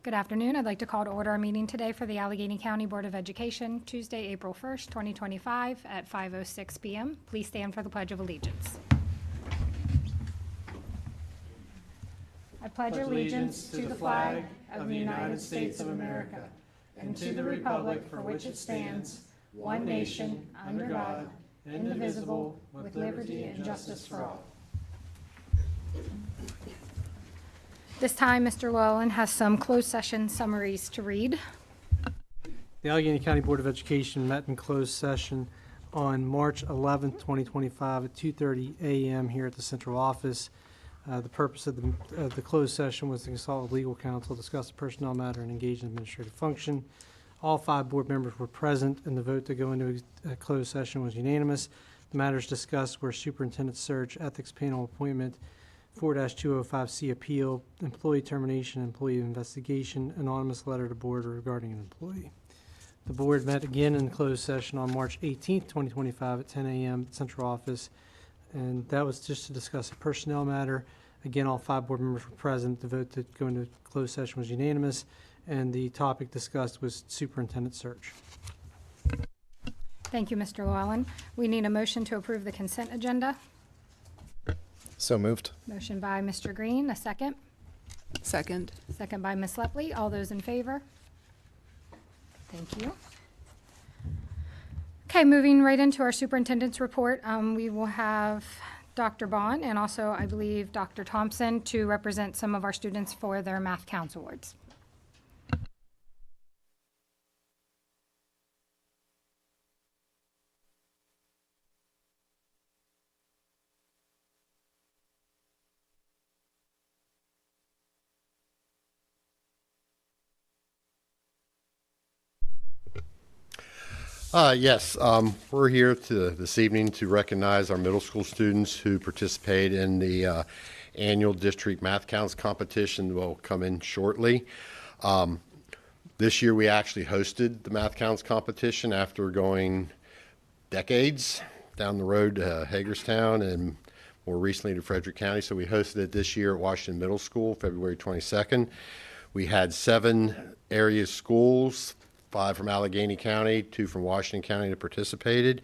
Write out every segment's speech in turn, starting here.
Good afternoon. I'd like to call to order our meeting today for the Allegheny County Board of Education, Tuesday, April 1st, 2025 at 5:06 p.m. Please stand for the Pledge of Allegiance. I pledge allegiance to the flag of the United States of America and to the republic for which it stands, one nation, under God, indivisible, with liberty and justice for all. This time, Mr. Llewellyn has some closed session summaries to read. The Allegheny County Board of Education met in closed session on March 11th, 2025 at 2:30 a.m. here at the central office. The purpose of the closed session was to consult with legal counsel, discuss a personnel matter, and engage in administrative function. All 5 board members were present, and the vote to go into a closed session was unanimous. The matters discussed were superintendent search, ethics panel appointment, 4-205C appeal, employee termination, employee investigation, anonymous letter to board regarding an employee. The board met again in closed session on March 18th, 2025 at 10 a.m. at central office, and that was just to discuss a personnel matter. Again, all 5 board members were present. The vote to go into closed session was unanimous, and the topic discussed was superintendent search. Thank you, Mr. Llewellyn. We need a motion to approve the consent agenda. So moved. Motion by Mr. Green, a second. Second. Second by Ms. Lepley. All those in favor? Thank you. Okay, moving right into our superintendent's report, we will have Dr. Bond and also, I believe, Dr. Thompson to represent some of our students for their Math Counts Awards. Yes, we're here this evening to recognize our middle school students who participate in the annual district math counts competition. Will come in shortly. This year we actually hosted the math counts competition after going decades down the road to Hagerstown and more recently to Frederick County. So we hosted it this year at Washington Middle School, February 22nd. We had 7 area schools, 5 from Allegany County, 2 from Washington County that participated.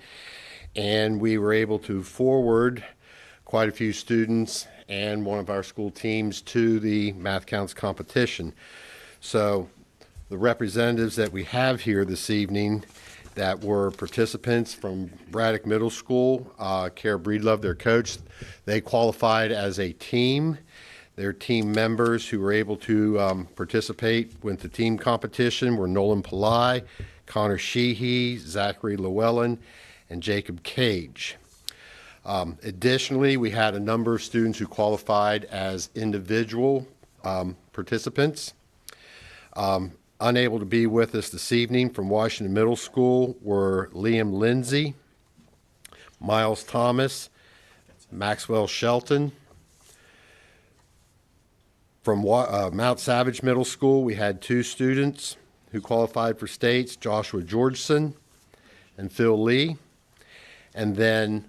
And we were able to forward quite a few students and one of our school teams to the math counts competition. So the representatives that we have here this evening that were participants from Braddock Middle School, Kara Breedlove, their coach, they qualified as a team. Their team members who were able to participate with the team competition were Nolan Pillai, Connor Sheehy, Zachary Llewellyn, and Jacob Cage. Additionally, we had a number of students who qualified as individual participants. Unable to be with us this evening from Washington Middle School were Liam Lindsay, Miles Thomas, Maxwell Shelton. From Mount Savage Middle School, we had 2 students who qualified for states, Joshua Georgeson and Phil Lee. And then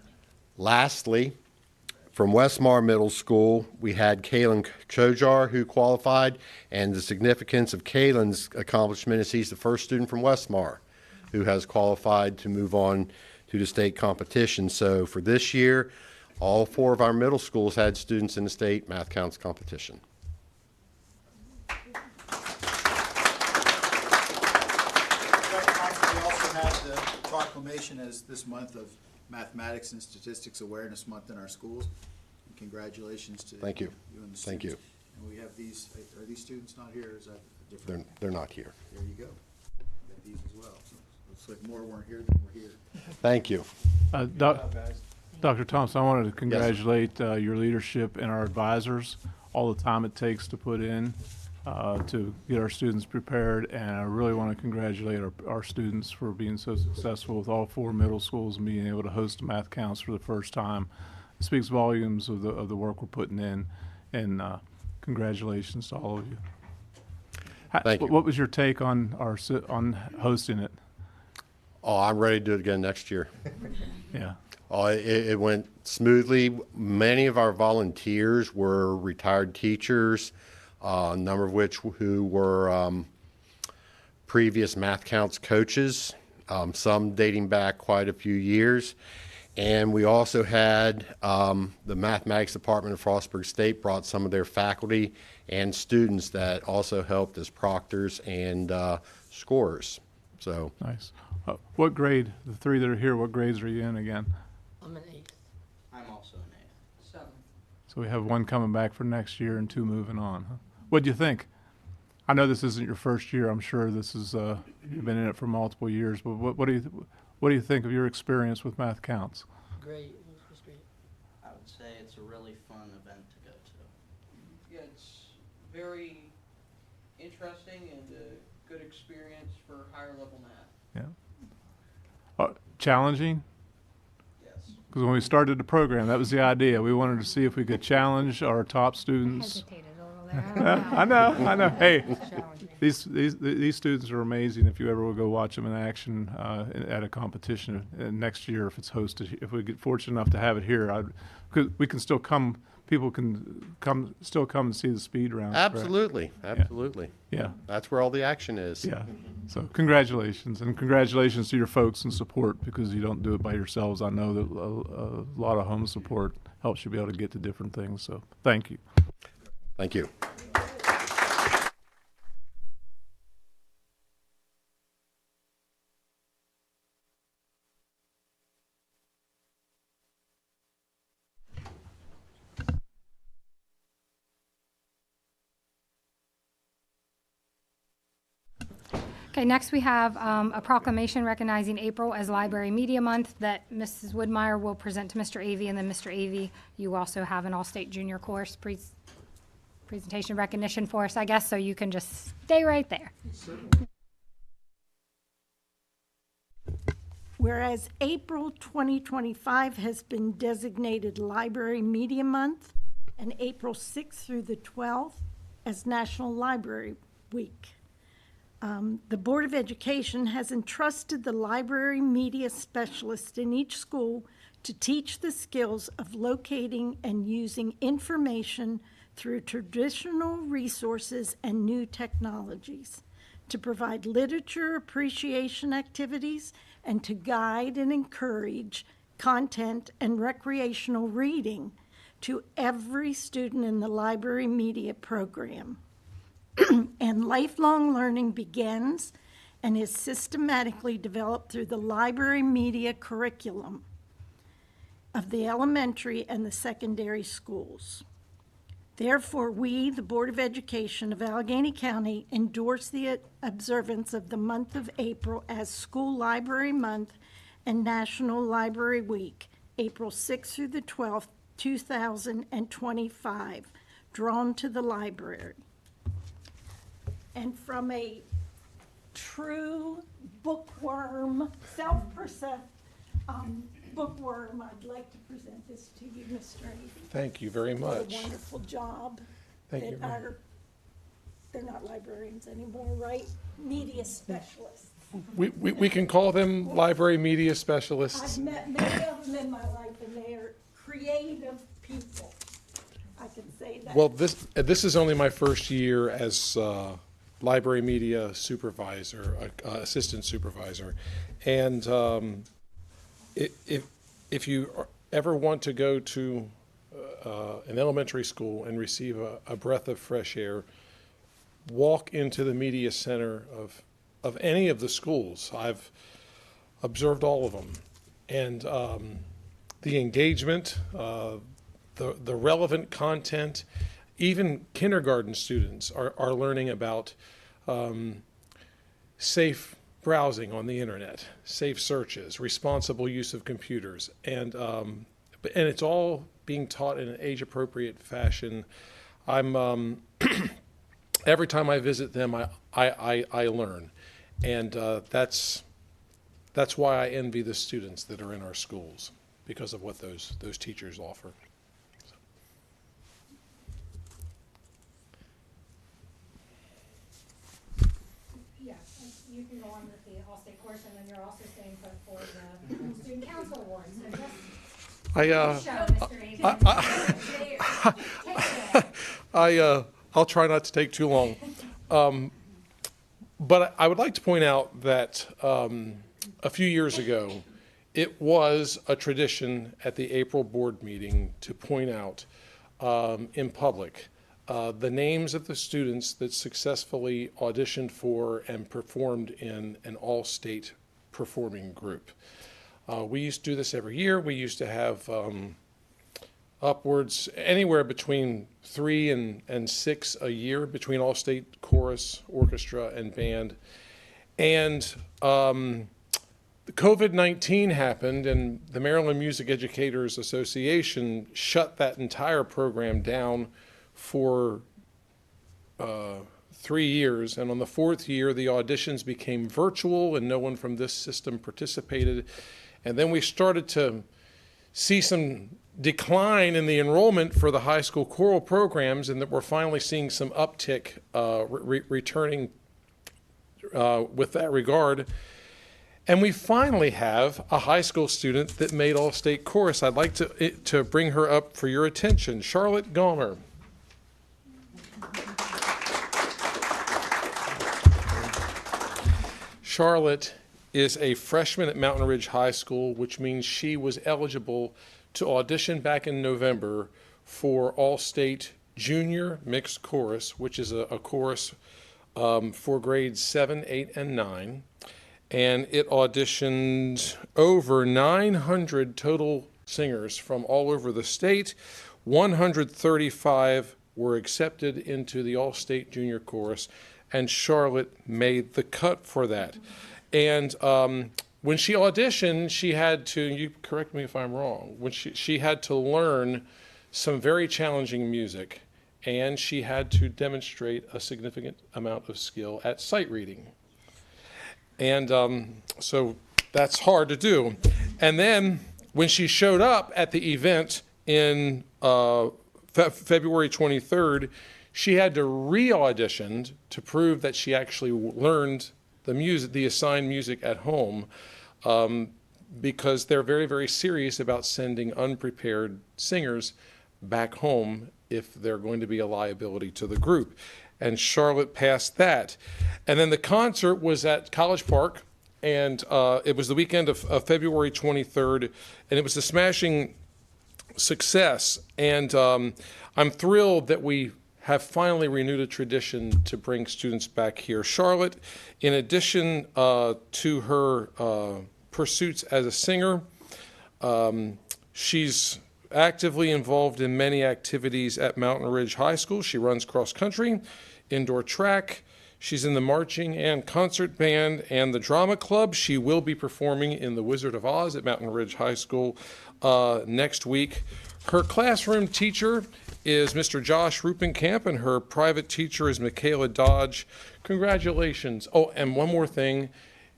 lastly, from Westmar Middle School, we had Kaylin Chojar who qualified, and the significance of Kaylin's accomplishment is he's the first student from Westmar who has qualified to move on to the state competition. So for this year, all 4 of our middle schools had students in the state math counts competition. Proclamation as this month of Mathematics and Statistics Awareness Month in our schools. And congratulations to Thank you. You and the Thank students. you. And we have these. Are these students not here? Or is that different? They're not here. There you go. We got these as well. So looks like more weren't here than were here. Thank you. Dr. Thompson, I wanted to congratulate your leadership and our advisors, all the time it takes to put in to get our students prepared, and I really want to congratulate our students for being so successful with all 4 middle schools and being able to host math counts for the first time. It speaks volumes of the work we're putting in, and congratulations to all of you. Thank you. What was your take on hosting it? Oh, I'm ready to do it again next year. Yeah. Oh, it went smoothly. Many of our volunteers were retired teachers, a number of which who were previous math counts coaches, some dating back quite a few years. And we also had the mathematics department of Frostburg State brought some of their faculty and students that also helped as proctors and scorers. So Nice. What grade, the three that are here, what grades are you in again? I'm an 8th. I'm also an eighth. 7th. So we have one coming back for next year and two moving on. Huh? What do you think? I know this isn't your first year. I'm sure this is you've been in it for multiple years. But what do you think of your experience with Math Counts? Great. It was great. I would say it's a really fun event to go to. Yeah, it's very interesting and a good experience for higher level math. Challenging? Yes. Because when we started the program, that was the idea. We wanted to see if we could challenge our top students. Hesitated a little there. I know. Hey, these students are amazing. If you ever will go watch them in action at a competition next year, if it's hosted, if we get fortunate enough to have it here, because we can still come. People can still come and see the speed round. absolutely, absolutely. Yeah. That's where all the action is. Yeah. So congratulations, and congratulations to your folks and support, because you don't do it by yourselves. I know that a lot of home support helps you be able to get to different things. So thank you. Thank you. Okay, next we have a proclamation recognizing April as Library Media Month that Mrs. Woodmeyer will present to Mr. Avey, and then Mr. Avey, you also have an all-state junior course presentation recognition for us, I guess, so you can just stay right there. Whereas April 2025 has been designated Library Media Month and April 6th through the 12th as National Library Week. The Board of Education has entrusted the library media specialist in each school to teach the skills of locating and using information through traditional resources and new technologies, to provide literature appreciation activities, and to guide and encourage content and recreational reading to every student in the library media program. And lifelong learning begins and is systematically developed through the library media curriculum of the elementary and the secondary schools. Therefore, we, the Board of Education of Allegany County, endorse the observance of the month of April as School Library Month and National Library Week, April 6th through the 12th, 2025, drawn to the library. And from a true bookworm, self-processed bookworm, I'd like to present this to you, Mr. Avey. Thank you very What much. a wonderful job. Thank you. They're not librarians anymore, right? Media specialists. We can call them library media specialists. I've met many of them in my life, and they are creative people. I can say that. Well, this is only my first year as library media supervisor, assistant supervisor. And if you ever want to go to an elementary school and receive a breath of fresh air, walk into the media center of any of the schools. I've observed all of them. And the engagement, the relevant content, even kindergarten students are learning about safe browsing on the internet, safe searches, responsible use of computers, and it's all being taught in an age-appropriate fashion. I'm every time I visit them, I learn, and that's why I envy the students that are in our schools, because of what those teachers offer. You can go on with the all-state course, and then you're also staying put for the Student Council Awards. So just show, Mr. Avey. I'll try not to take too long. But I would like to point out that a few years ago, it was a tradition at the April board meeting to point out in public the names of the students that successfully auditioned for and performed in an all-state performing group. We used to do this every year. We used to have upwards anywhere between 3 and 6 a year between all-state chorus, orchestra, and band. And COVID-19 happened, and the Maryland Music Educators Association shut that entire program down for 3 years. And on the 4th year, the auditions became virtual, and no one from this system participated. And then we started to see some decline in the enrollment for the high school choral programs, and that we're finally seeing some uptick returning with that regard. And we finally have a high school student that made all-state chorus. I'd like to bring her up for your attention, Charlotte Gomer. Charlotte is a freshman at Mountain Ridge High School, which means she was eligible to audition back in November for All-State Junior Mixed Chorus, which is a chorus for grades 7, 8, and 9. And it auditioned over 900 total singers from all over the state. 135 were accepted into the All-State Junior Chorus, and Charlotte made the cut for that. And when she auditioned, she had to, you correct me if I'm wrong, when she had to learn some very challenging music, and she had to demonstrate a significant amount of skill at sight reading. And so that's hard to do. And then when she showed up at the event in February 23rd, she had to re-audition to prove that she actually learned the music, the assigned music at home, because they're very, very serious about sending unprepared singers back home if they're going to be a liability to the group. And Charlotte passed that. And then the concert was at College Park, and it was the weekend of February 23rd, and it was a smashing success. And I'm thrilled that we have finally renewed a tradition to bring students back here. Charlotte, in addition to her pursuits as a singer, she's actively involved in many activities at Mountain Ridge High School. She runs cross country, indoor track. She's in the marching and concert band and the drama club. She will be performing in The Wizard of Oz at Mountain Ridge High School next week. Her classroom teacher is Mr. Josh Rupenkamp, and her private teacher is Michaela Dodge. Congratulations. Oh, and one more thing.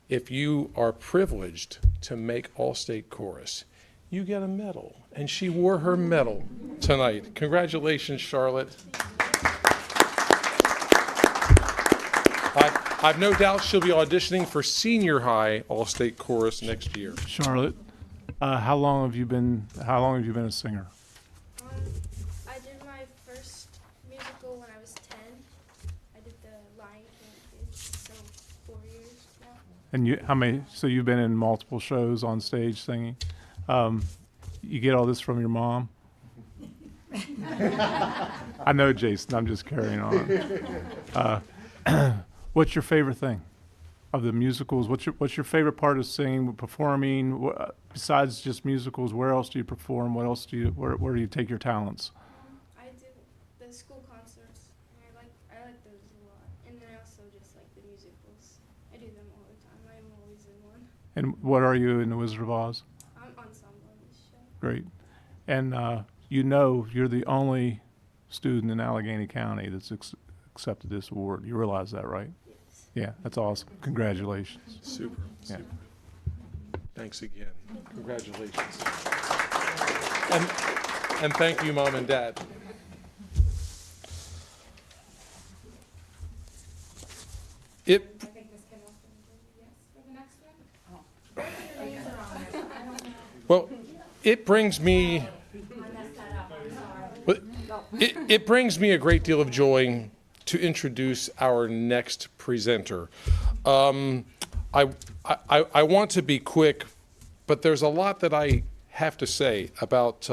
If you are privileged to make All-State Chorus, you get a medal. And she wore her medal tonight. Congratulations, Charlotte. I've no doubt she'll be auditioning for senior high All-State Chorus next year. Charlotte, how long have you been a singer? I did my first musical when I was 10. I did the Lion King Kids, so 4 years now. And you, how many? So you've been in multiple shows on stage singing. You get all this from your mom? I know, Jason. I'm just carrying on. What's your favorite thing of the musicals? What's your favorite part of singing, performing? Besides just musicals, where else do you perform? What else do you? Where do you take your talents? I do the school concerts. And I like those a lot. And then I also just like the musicals. I do them all the time. I'm always in one. And what are you in The Wizard of Oz? I'm ensemble in this show. Great. And you're the only student in Allegheny County that's accepted this award. You realize that, right? Yes. Yeah, that's awesome. Congratulations. Super. Yeah. Thanks again. Congratulations. And thank you, Mom and Dad. It, well, it brings me, It brings me a great deal of joy to introduce our next presenter. I want to be quick, but there's a lot that I have to say about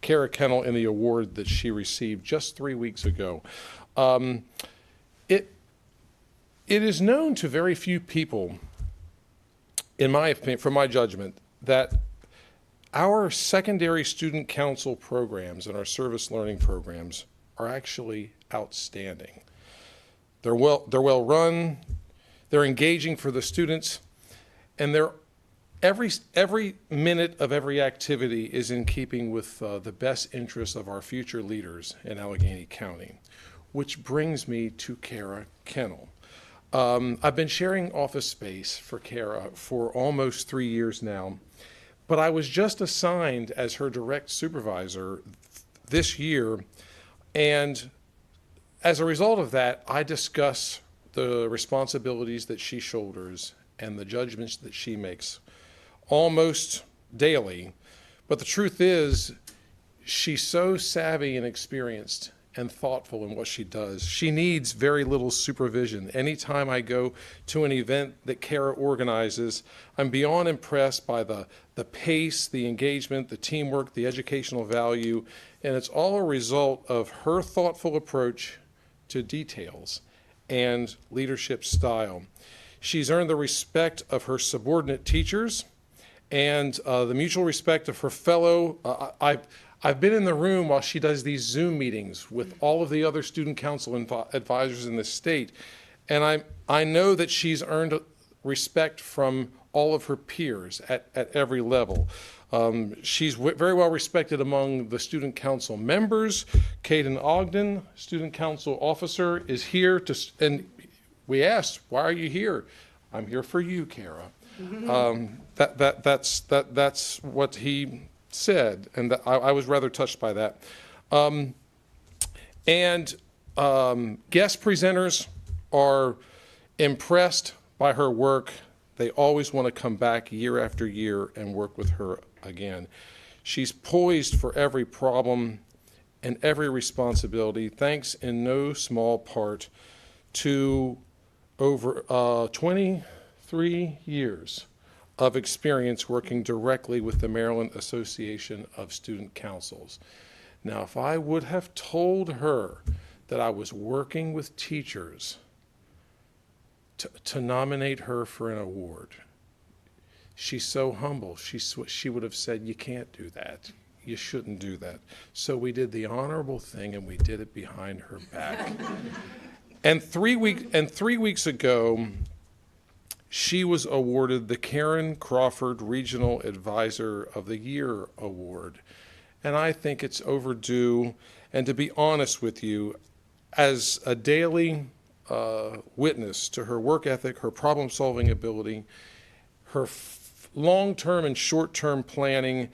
Kara Kennel and the award that she received just 3 weeks ago. It is known to very few people, in my opinion, from my judgment, that our secondary student council programs and our service learning programs are actually outstanding. They're well run, they're engaging for the students, and every minute of every activity is in keeping with the best interests of our future leaders in Allegany County, which brings me to Kara Kennel. I've been sharing office space for Kara for almost 3 years now, but I was just assigned as her direct supervisor this year, and as a result of that, I discuss the responsibilities that she shoulders and the judgments that she makes almost daily. But the truth is, she's so savvy and experienced and thoughtful in what she does. She needs very little supervision. Anytime I go to an event that Kara organizes, I'm beyond impressed by the pace, the engagement, the teamwork, the educational value, and it's all a result of her thoughtful approach to details and leadership style. She's earned the respect of her subordinate teachers and the mutual respect of her fellow. I've been in the room while she does these Zoom meetings with all of the other student council advisors in the state, and I know that she's earned respect from all of her peers at every level. She's very well respected among the student council members. Caden Ogden, student council officer, is here and we asked, why are you here? I'm here for you, Kara. That's what he said, and I was rather touched by that. Guest presenters are impressed by her work. They always want to come back year after year and work with her again. She's poised for every problem and every responsibility, thanks in no small part to over 23 years of experience working directly with the Maryland Association of Student Councils. Now, if I would have told her that I was working with teachers to nominate her for an award, she's so humble. She would have said, you can't do that. You shouldn't do that. So we did the honorable thing, and we did it behind her back. And 3 weeks ago, she was awarded the Karen Crawford Regional Advisor of the Year Award. And I think it's overdue. And to be honest with you, as a daily witness to her work ethic, her problem-solving ability, her long-term and short-term planning,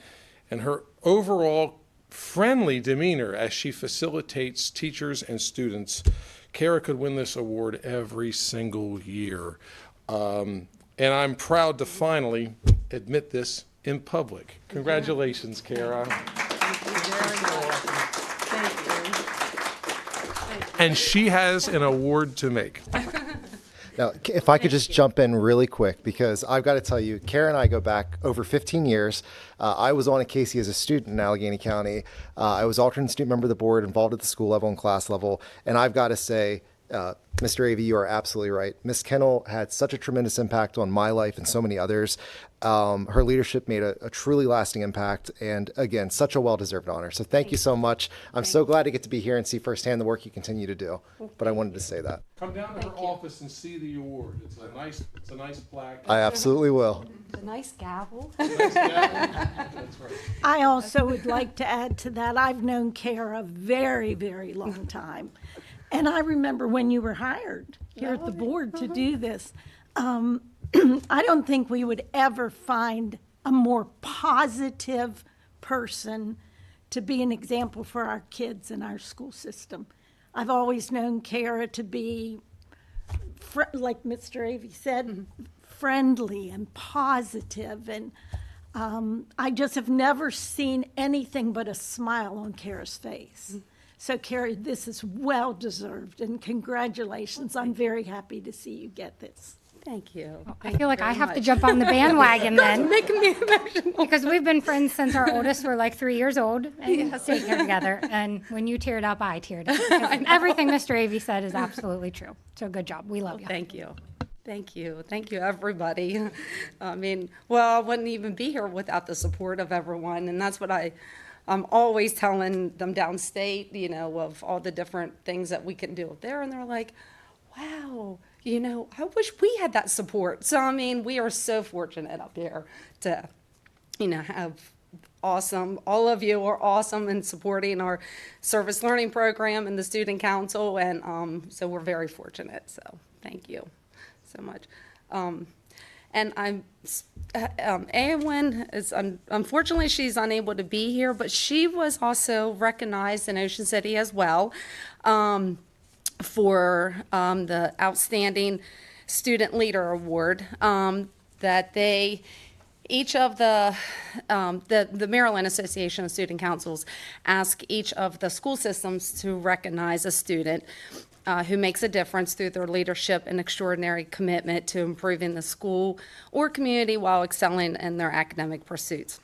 and her overall friendly demeanor as she facilitates teachers and students, Kara could win this award every single year. And I'm proud to finally admit this in public. Congratulations, Kara. And she has an award to make. Now, if I could just jump in really quick, because I've got to tell you, Kara and I go back over 15 years. I was on a Casey as a student in Allegany County. I was alternate student member of the board, involved at the school level and class level. And I've got to say, Mr. Avey, you are absolutely right. Ms. Kennel had such a tremendous impact on my life and so many others. Her leadership made a truly lasting impact, and again, such a well-deserved honor. So thank you so much. I'm so glad to get to be here and see firsthand the work you continue to do. But I wanted to say that. Come down to her office and see the award. It's a nice plaque. I absolutely will. A nice gavel. Nice gavel. That's right. I also would like to add to that, I've known Kara a very, very long time. And I remember when you were hired here at the board to do this, I don't think we would ever find a more positive person to be an example for our kids in our school system. I've always known Kara to be, like Mr. Avey said, friendly and positive, and I just have never seen anything but a smile on Kara's face. So Carrie, this is well-deserved, and congratulations. I'm very happy to see you get this. Thank you. I feel like I have to jump on the bandwagon then. Making me emotional. Because we've been friends since our oldest were like 3 years old and stayed here together. And when you teared up, I teared up. Because everything Mr. Avey said is absolutely true. So good job. We love you. Thank you. Thank you. Thank you, everybody. I mean, well, I wouldn't even be here without the support of everyone. And that's what I'm always telling them downstate, you know, of all the different things that we can do up there. And they're like, wow, you know, I wish we had that support. So, I mean, we are so fortunate up here to, you know, have awesome, all of you are awesome in supporting our service learning program and the student council. And so we're very fortunate. So thank you so much. And Awen is, unfortunately, she's unable to be here, but she was also recognized in Ocean City as well for the Outstanding Student Leader Award that they, each of the Maryland Association of Student Councils ask each of the school systems to recognize a student who makes a difference through their leadership and extraordinary commitment to improving the school or community while excelling in their academic pursuits.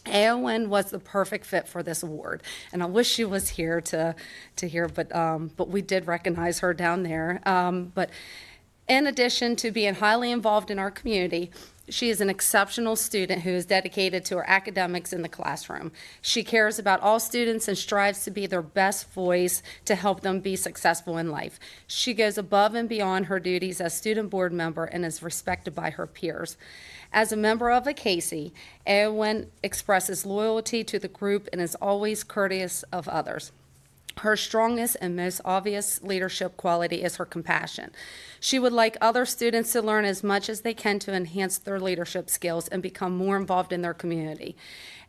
Aowen was the perfect fit for this award, and I wish she was here to hear, but we did recognize her down there. But in addition to being highly involved in our community, she is an exceptional student who is dedicated to her academics in the classroom. She cares about all students and strives to be their best voice to help them be successful in life. She goes above and beyond her duties as student board member and is respected by her peers. As a member of ACPS, Eowyn expresses loyalty to the group and is always courteous of others. Her strongest and most obvious leadership quality is her compassion. She would like other students to learn as much as they can to enhance their leadership skills and become more involved in their community.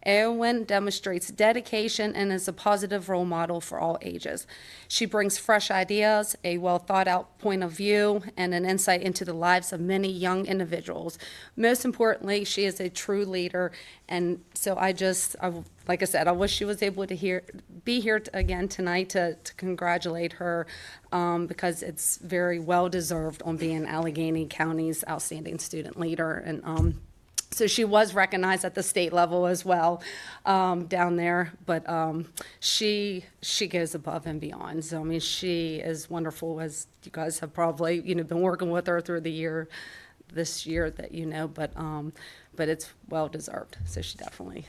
Eowyn demonstrates dedication and is a positive role model for all ages. She brings fresh ideas, a well-thought-out point of view, and an insight into the lives of many young individuals. Most importantly, she is a true leader, and so like I said, I wish she was able to be here again tonight to congratulate her because it's very well-deserved on being Allegheny County's outstanding student leader. And so she was recognized at the state level as well down there, but she goes above and beyond. So I mean, she is wonderful, as you guys have probably been working with her through this year that but it's well deserved. So she definitely.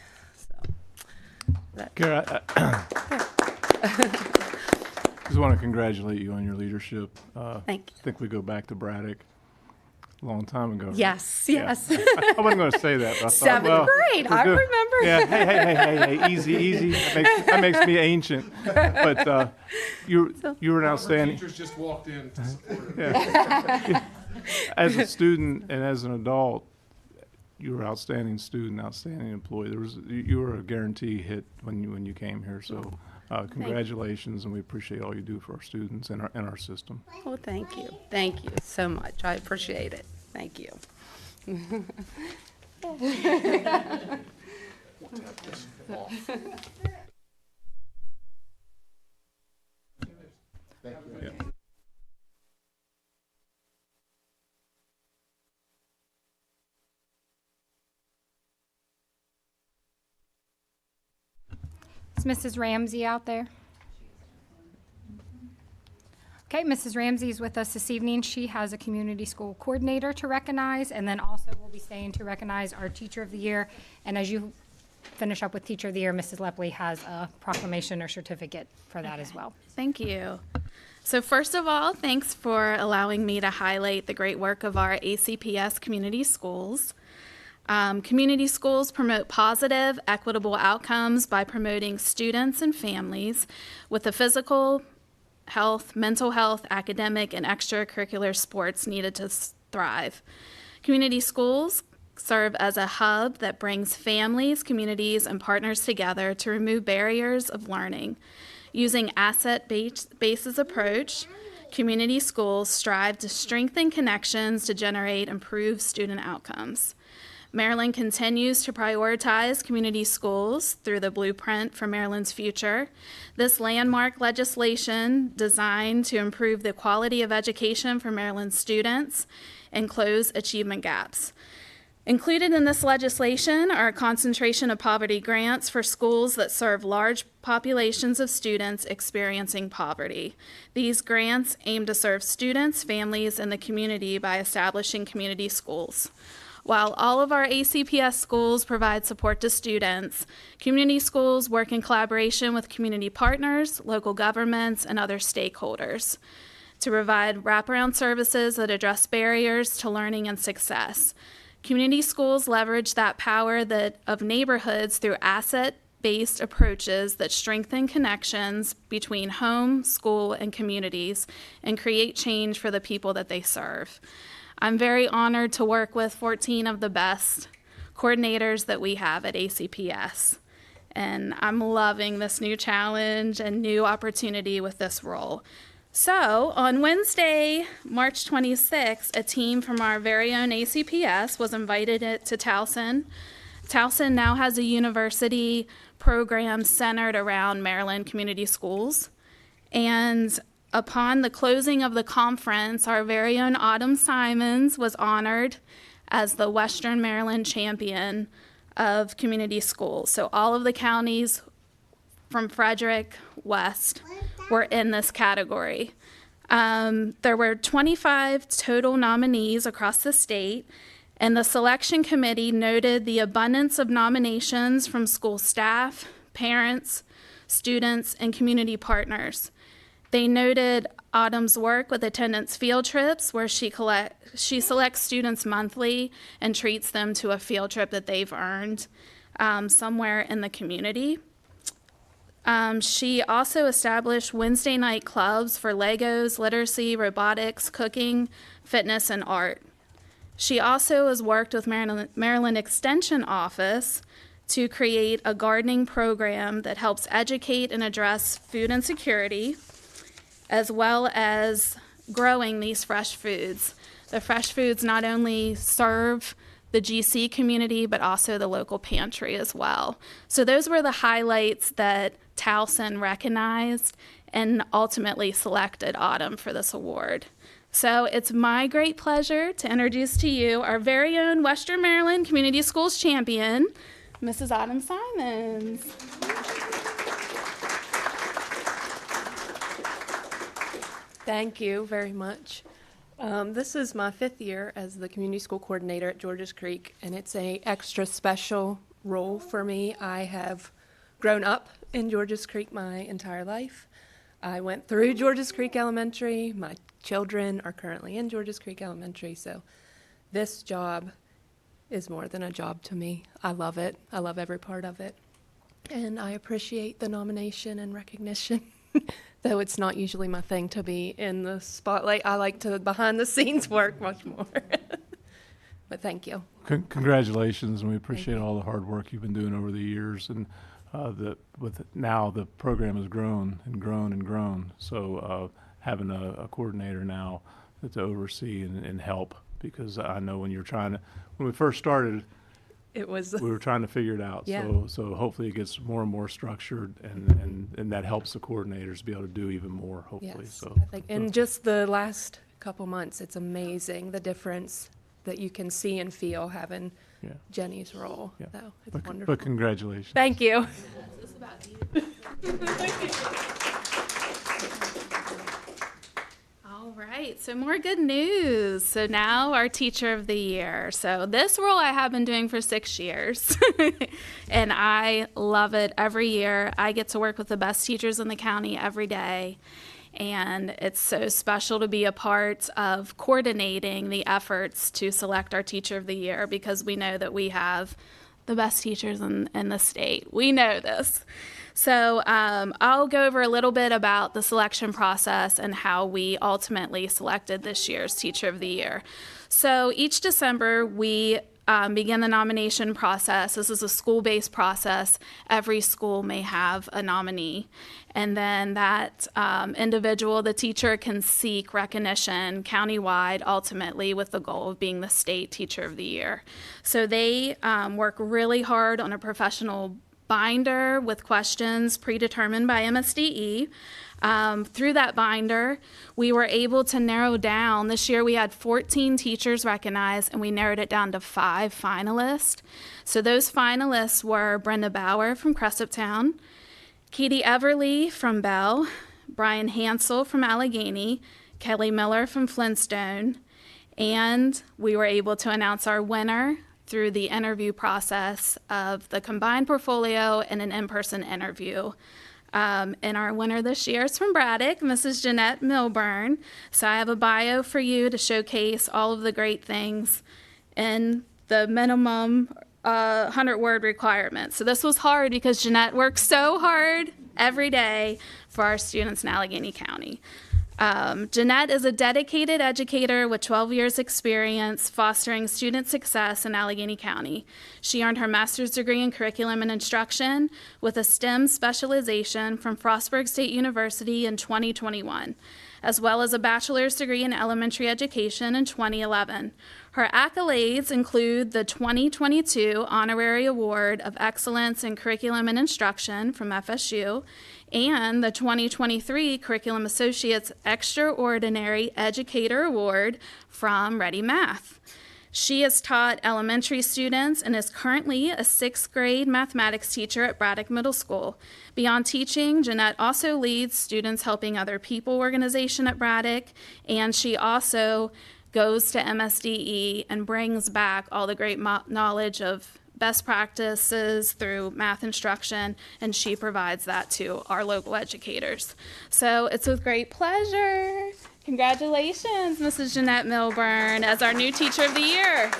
Kara, I just want to congratulate you on your leadership. Thank you. I think we go back to Braddock a long time ago. Yes. I wasn't going to say that. But I thought, Seventh grade, I remember. Yeah, hey, easy. That makes me ancient. But you were an outstanding. Teachers just walked in to support her. Yeah. As a student and as an adult, you were an outstanding student, outstanding employee. You were a guarantee hit when you came here. So congratulations, and we appreciate all you do for our students and our system. Well, thank you so much. I appreciate it. Thank you. Yeah. Is Mrs. Ramsey out there? Okay, Mrs. Ramsey is with us this evening. She has a community school coordinator to recognize, and then also we'll be staying to recognize our Teacher of the Year. And as you finish up with Teacher of the Year, Mrs. Lepley has a proclamation or certificate for that as well. Thank you. So first of all, thanks for allowing me to highlight the great work of our ACPS community schools. Community schools promote positive, equitable outcomes by promoting students and families with the physical health, mental health, academic, and extracurricular sports needed to thrive. Community schools serve as a hub that brings families, communities, and partners together to remove barriers of learning. Using asset-based approach, community schools strive to strengthen connections to generate improved student outcomes. Maryland continues to prioritize community schools through the Blueprint for Maryland's Future. This landmark legislation designed to improve the quality of education for Maryland students and close achievement gaps. Included in this legislation are a concentration of poverty grants for schools that serve large populations of students experiencing poverty. These grants aim to serve students, families, and the community by establishing community schools. While all of our ACPS schools provide support to students, community schools work in collaboration with community partners, local governments, and other stakeholders to provide wraparound services that address barriers to learning and success. Community schools leverage that power of neighborhoods through asset-based approaches that strengthen connections between home, school, and communities and create change for the people that they serve. I'm very honored to work with 14 of the best coordinators that we have at ACPS. And I'm loving this new challenge and new opportunity with this role. So on Wednesday, March 26th, a team from our very own ACPS was invited to Towson. Towson now has a university program centered around Maryland community schools. And upon the closing of the conference, our very own Autumn Simons was honored as the Western Maryland champion of community schools. So all of the counties from Frederick west were in this category. There were 25 total nominees across the state, and the selection committee noted the abundance of nominations from school staff, parents, students, and community partners. They noted Autumn's work with attendance field trips, where she selects students monthly and treats them to a field trip that they've earned somewhere in the community. She also established Wednesday night clubs for Legos, literacy, robotics, cooking, fitness, and art. She also has worked with Maryland Extension Office to create a gardening program that helps educate and address food insecurity, as well as growing these fresh foods. The fresh foods not only serve the GC community, but also the local pantry as well. So those were the highlights that Towson recognized and ultimately selected Autumn for this award. So it's my great pleasure to introduce to you our very own Western Maryland Community Schools champion, Mrs. Autumn Simons. Thank you very much. This is my 5th year as the community school coordinator at Georges Creek, and it's an extra special role for me. I have grown up in Georges Creek my entire life. I went through Georges Creek Elementary. My children are currently in Georges Creek Elementary, so this job is more than a job to me. I love it. I love every part of it, and I appreciate the nomination and recognition. Though it's not usually my thing to be in the spotlight. I like to behind the scenes work much more. But thank you. Congratulations, and we appreciate all the hard work you've been doing over the years. And now the program has grown and grown and grown. So having a coordinator now to oversee and help, because I know when we first started, we were trying to figure it out. Yeah. So hopefully it gets more and more structured, and that helps the coordinators be able to do even more, hopefully. Yes, So I think, and just the last couple months, it's amazing the difference that you can see and feel having Jenny's role. Yeah. So it's wonderful. But congratulations. Thank you. This is about you. All right, so more good news. So now our Teacher of the Year. So this role I have been doing for 6 years, and I love it every year. I get to work with the best teachers in the county every day, and it's so special to be a part of coordinating the efforts to select our Teacher of the Year, because we know that we have the best teachers in the state. We know this. So I'll go over a little bit about the selection process and how we ultimately selected this year's Teacher of the Year. So each December, we begin the nomination process. This is a school-based process. Every school may have a nominee. And then that individual, the teacher, can seek recognition countywide, ultimately, with the goal of being the state teacher of the year. So they work really hard on a professional binder with questions predetermined by MSDE. Through that binder, we were able to narrow down. This year we had 14 teachers recognized, and we narrowed it down to 5 finalists. So those finalists were Brenda Bauer from Cresaptown, Katie Everly from Bell, Brian Hansel from Allegany, Kelly Miller from Flintstone, and we were able to announce our winner through the interview process of the combined portfolio and an in-person interview. And our winner this year is from Braddock, Mrs. Jeanette Milburn. So I have a bio for you to showcase all of the great things in the minimum 100-word requirement. So this was hard because Jeanette works so hard every day for our students in Allegany County. Jeanette is a dedicated educator with 12 years experience fostering student success in Allegany County. She earned her master's degree in curriculum and instruction with a STEM specialization from Frostburg State University in 2021, as well as a bachelor's degree in elementary education in 2011. Her accolades include the 2022 Honorary Award of Excellence in Curriculum and Instruction from FSU and the 2023 Curriculum Associates Extraordinary Educator Award from Ready Math. She has taught elementary students and is currently a 6th grade mathematics teacher at Braddock Middle School. Beyond teaching, Jeanette also leads Students Helping Other People organization at Braddock, and she also goes to MSDE and brings back all the great knowledge of best practices through math instruction, and she provides that to our local educators. So it's with great pleasure. Congratulations, Mrs. Jeanette Milburn, as our new Teacher of the Year.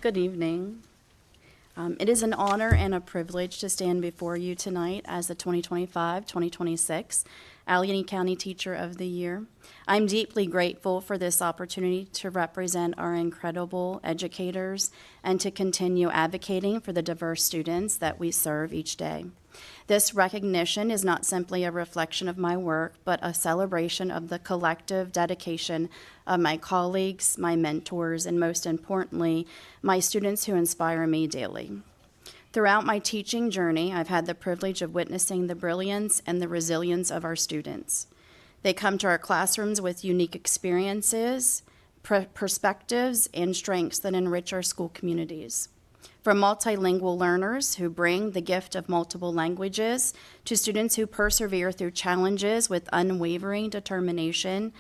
Good evening. It is an honor and a privilege to stand before you tonight as the 2025-2026 Allegany County Teacher of the Year. I'm deeply grateful for this opportunity to represent our incredible educators and to continue advocating for the diverse students that we serve each day. This recognition is not simply a reflection of my work, but a celebration of the collective dedication of my colleagues, my mentors, and most importantly, my students who inspire me daily. Throughout my teaching journey, I've had the privilege of witnessing the brilliance and the resilience of our students. They come to our classrooms with unique experiences, perspectives, and strengths that enrich our school communities. From multilingual learners who bring the gift of multiple languages to students who persevere through challenges with unwavering determination,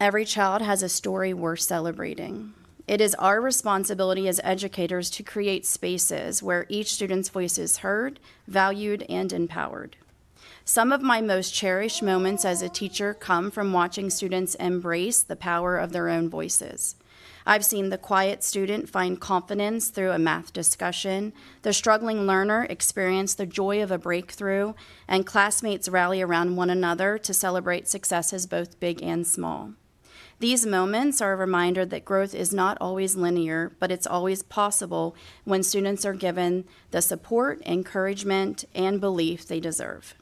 every child has a story worth celebrating. It is our responsibility as educators to create spaces where each student's voice is heard, valued, and empowered. Some of my most cherished moments as a teacher come from watching students embrace the power of their own voices. I've seen the quiet student find confidence through a math discussion, the struggling learner experience the joy of a breakthrough, and classmates rally around one another to celebrate successes both big and small. These moments are a reminder that growth is not always linear, but it's always possible when students are given the support, encouragement, and belief they deserve.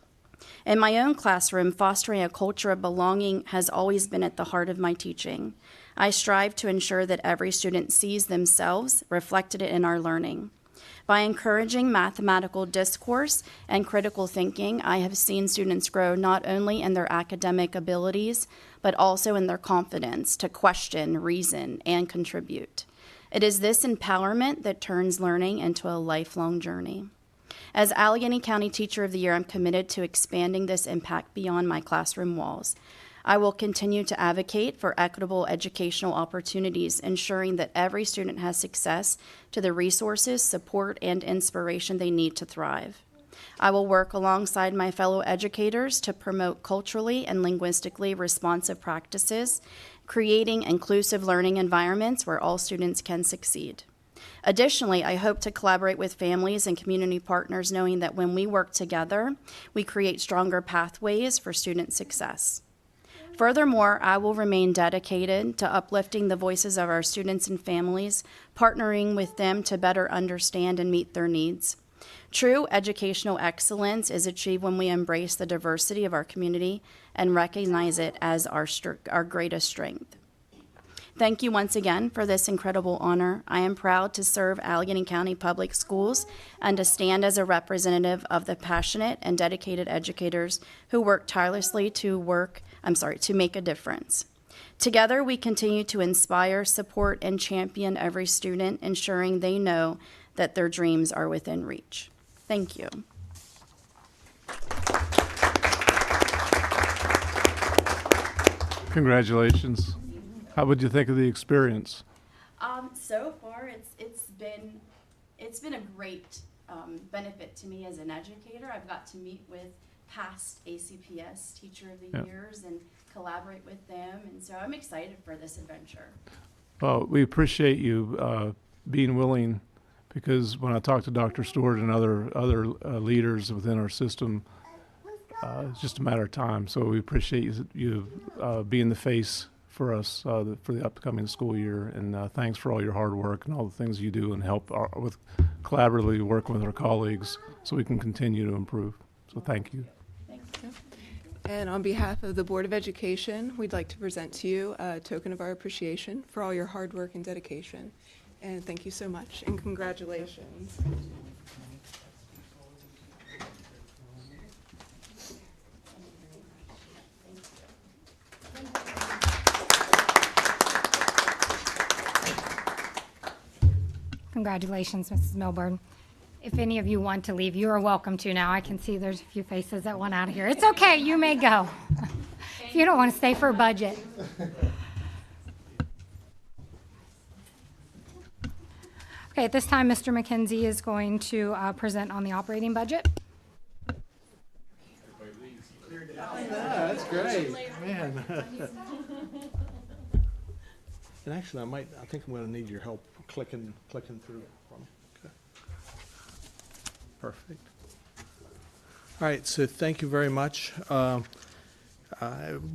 In my own classroom, fostering a culture of belonging has always been at the heart of my teaching. I strive to ensure that every student sees themselves reflected in our learning. By encouraging mathematical discourse and critical thinking, I have seen students grow not only in their academic abilities, but also in their confidence to question, reason, and contribute. It is this empowerment that turns learning into a lifelong journey. As Allegany County Teacher of the Year, I'm committed to expanding this impact beyond my classroom walls. I will continue to advocate for equitable educational opportunities, ensuring that every student has access to the resources, support, and inspiration they need to thrive. I will work alongside my fellow educators to promote culturally and linguistically responsive practices, creating inclusive learning environments where all students can succeed. Additionally, I hope to collaborate with families and community partners, knowing that when we work together, we create stronger pathways for student success. Furthermore, I will remain dedicated to uplifting the voices of our students and families, partnering with them to better understand and meet their needs. True educational excellence is achieved when we embrace the diversity of our community and recognize it as our greatest strength. Thank you once again for this incredible honor. I am proud to serve Allegany County Public Schools and to stand as a representative of the passionate and dedicated educators who work tirelessly to make a difference. Together, we continue to inspire, support, and champion every student, ensuring they know that their dreams are within reach. Thank you. Congratulations. How would you think of the experience? So far, it's been a great benefit to me as an educator. I've got to meet with past ACPS Teacher of the Years and collaborate with them, and so I'm excited for this adventure. Well, we appreciate you being willing, because when I talk to Dr. Stewart and other leaders within our system, it's just a matter of time. So we appreciate you being the face for us for the upcoming school year, and thanks for all your hard work and all the things you do and help with collaboratively working with our colleagues so we can continue to improve. So thank you. And on behalf of the Board of Education, we'd like to present to you a token of our appreciation for all your hard work and dedication. And thank you so much, and congratulations. Congratulations, Mrs. Milburn. If any of you want to leave, you are welcome to now. I can see there's a few faces that want out of here. It's okay, you may go. If you don't want to stay for a budget. Okay, at this time, Mr. McKenzie is going to present on the operating budget. That's great, man. And actually, I think I'm going to need your help clicking through for me. Okay. Perfect. All right, so thank you very much.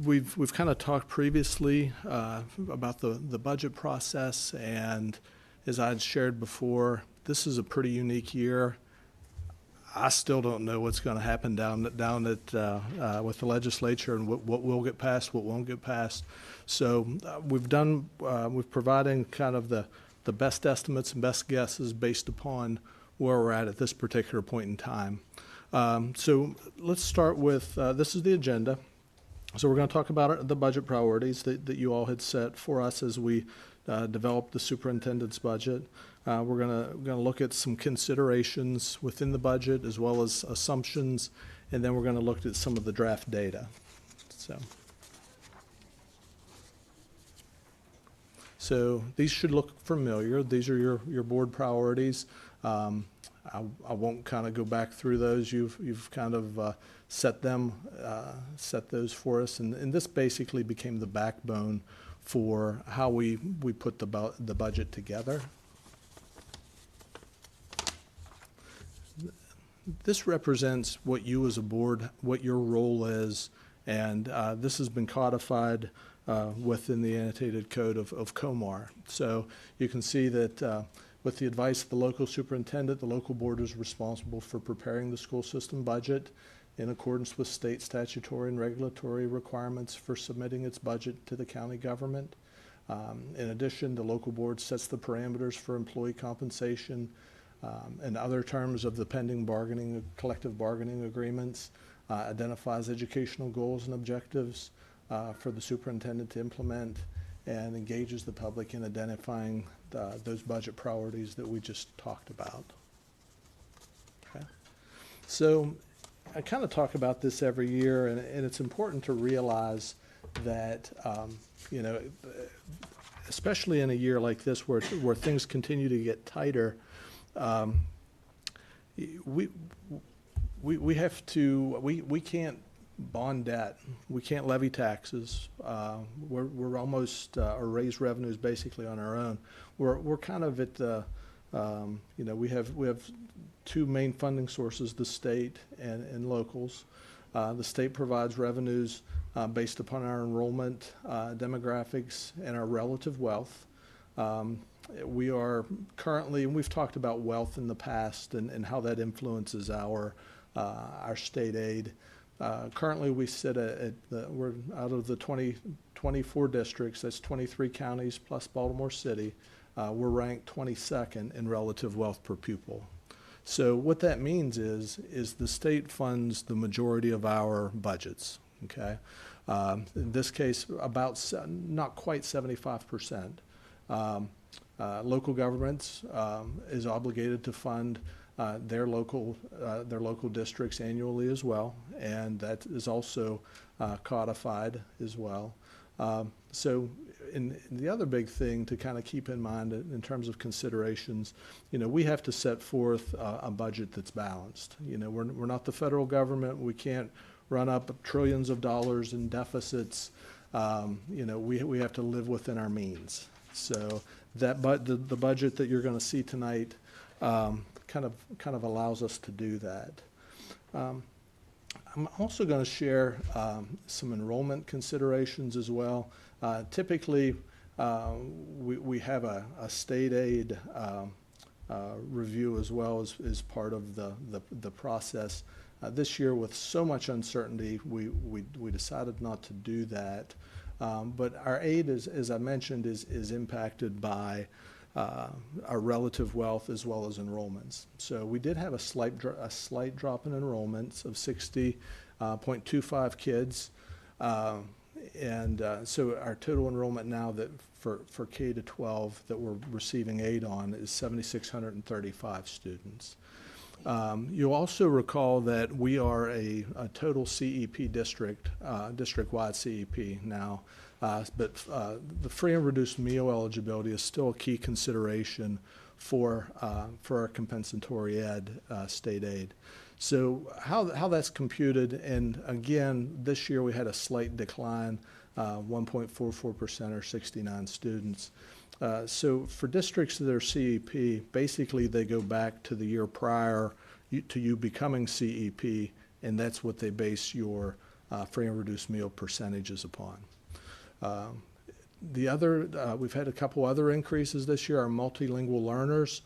We've kind of talked previously about the budget process, and as I'd shared before, this is a pretty unique year. I still don't know what's going to happen down at with the legislature and what will get passed, what won't get passed. So we've provided kind of the best estimates and best guesses based upon where we're at this particular point in time. So let's start with this is the agenda. So we're going to talk about the budget priorities that you all had set for us as we developed the superintendent's budget. We're going to look at some considerations within the budget as well as assumptions, and then we're going to look at some of the draft data. So these should look familiar. These are your board priorities. I won't kind of go back through those. You've kind of set those for us, and this basically became the backbone for how we put the budget together. This represents what you as a board, what your role is, and this has been codified within the annotated code of COMAR. So you can see that with the advice of the local superintendent, the local board is responsible for preparing the school system budget in accordance with state statutory and regulatory requirements for submitting its budget to the county government. In addition, the local board sets the parameters for employee compensation and other terms of the pending collective bargaining agreements, identifies educational goals and objectives for the superintendent to implement, and engages the public in identifying those budget priorities that we just talked about. Okay. So I kind of talk about this every year, and it's important to realize that, especially in a year like this where things continue to get tighter, we can't bond debt, we can't levy taxes. We're almost or raise revenues basically on our own. We're kind of at the we have two main funding sources: the state and locals. The state provides revenues based upon our enrollment demographics and our relative wealth. We are currently, and we've talked about wealth in the past and how that influences our state aid. Currently, we sit we're out of the 24 districts, that's 23 counties plus Baltimore City, we're ranked 22nd in relative wealth per pupil. So what that means is the state funds the majority of our budgets, okay? In this case, about not quite 75%. Local governments is obligated to fund their local districts annually as well, and that is also codified as well. So the other big thing to kind of keep in mind in terms of considerations, we have to set forth a budget that's balanced. We're not the federal government. We can't run up trillions of dollars in deficits. We have to live within our means. So the budget that you're going to see tonight kind of allows us to do that. I'm also going to share some enrollment considerations as well. Typically, we have a state aid review as well as part of the process. This year, with so much uncertainty, we decided not to do that. But our aid, as I mentioned, is impacted by our relative wealth as well as enrollments. So we did have a slight drop in enrollments of 60.25 kids. So our total enrollment now that for K to 12 that we're receiving aid on is 7,635 students. You'll also recall that we are a total CEP district, district-wide CEP now, but the free and reduced meal eligibility is still a key consideration for our compensatory ed state aid. So how that's computed, and again, this year we had a slight decline, 1.44% or 69 students. So for districts that are CEP, basically they go back to the year prior to you becoming CEP, and that's what they base your free and reduced meal percentages upon. We've had a couple other increases this year. Our multilingual learners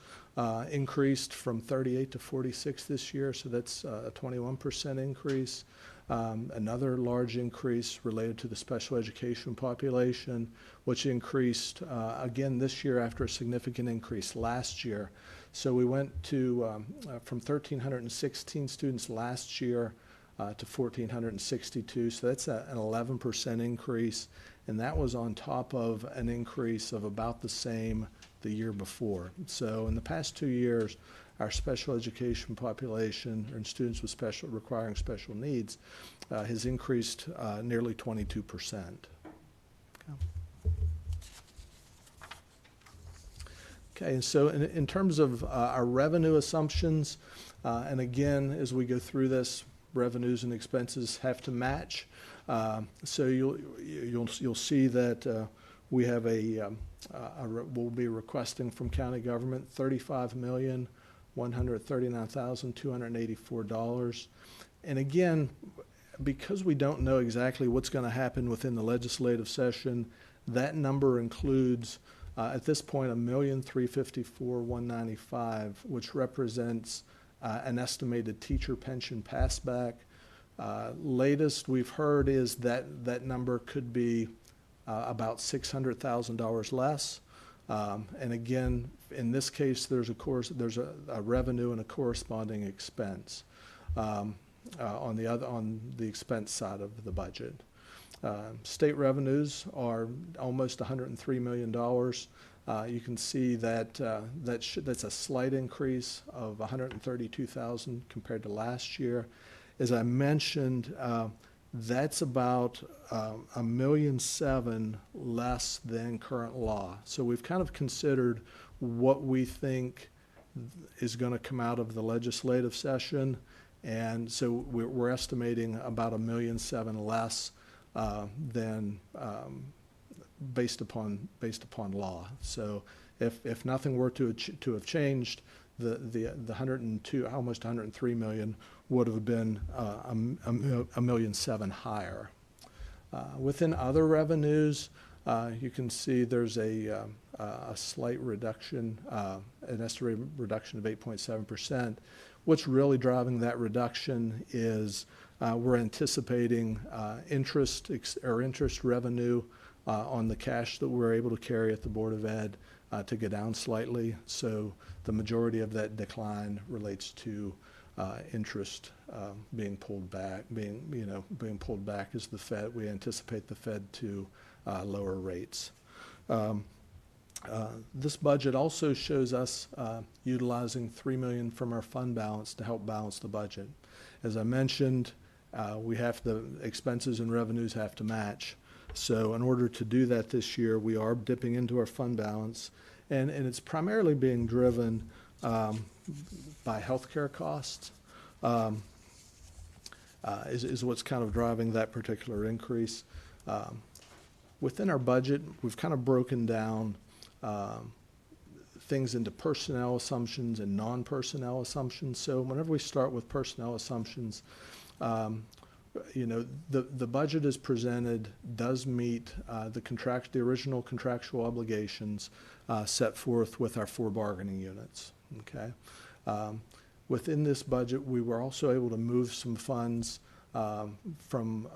increased from 38 to 46 this year, so that's a 21% increase. Another large increase related to the special education population, which increased again this year after a significant increase last year. So we went to from 1,316 students last year to 1,462, so that's an 11% increase, and that was on top of an increase of about the same the year before. So in the past 2 years, our special education population and students with requiring special needs has increased nearly 22%. Okay, and so in terms of our revenue assumptions, and again, as we go through this, revenues and expenses have to match. So you'll see that we have we'll be requesting from county government $35,139,284. And again, because we don't know exactly what's going to happen within the legislative session, that number includes at this point $1,354,195, which represents an estimated teacher pension passback. Latest we've heard is that number could be about $600,000 less. And again, in this case, there's a revenue and a corresponding expense on the expense side of the budget. State revenues are almost $103 million. You can see that that's a slight increase of $132,000 compared to last year. As I mentioned, that's about $1.7 million less than current law. So we've kind of considered what we think is going to come out of the legislative session, and so we're estimating about $1.7 million less than based upon law. So if nothing were to have changed, the 102, almost 103 million would have been $1.7 million higher. Within other revenues, you can see there's a slight reduction, an estimated reduction of 8.7%. What's really driving that reduction is we're anticipating interest revenue on the cash that we're able to carry at the Board of Ed to go down slightly. So the majority of that decline relates to interest being pulled back, being pulled back as we anticipate the Fed to lower rates. This budget also shows us utilizing $3 million from our fund balance to help balance the budget. As I mentioned, the expenses and revenues have to match. So in order to do that this year, we are dipping into our fund balance, and it's primarily being driven by healthcare costs. Is what's kind of driving that particular increase. Within our budget, we've kind of broken down things into personnel assumptions and non-personnel assumptions. So whenever we start with personnel assumptions, the budget as presented does meet the original contractual obligations set forth with our 4 bargaining units. Okay. Within this budget, we were also able to move some funds from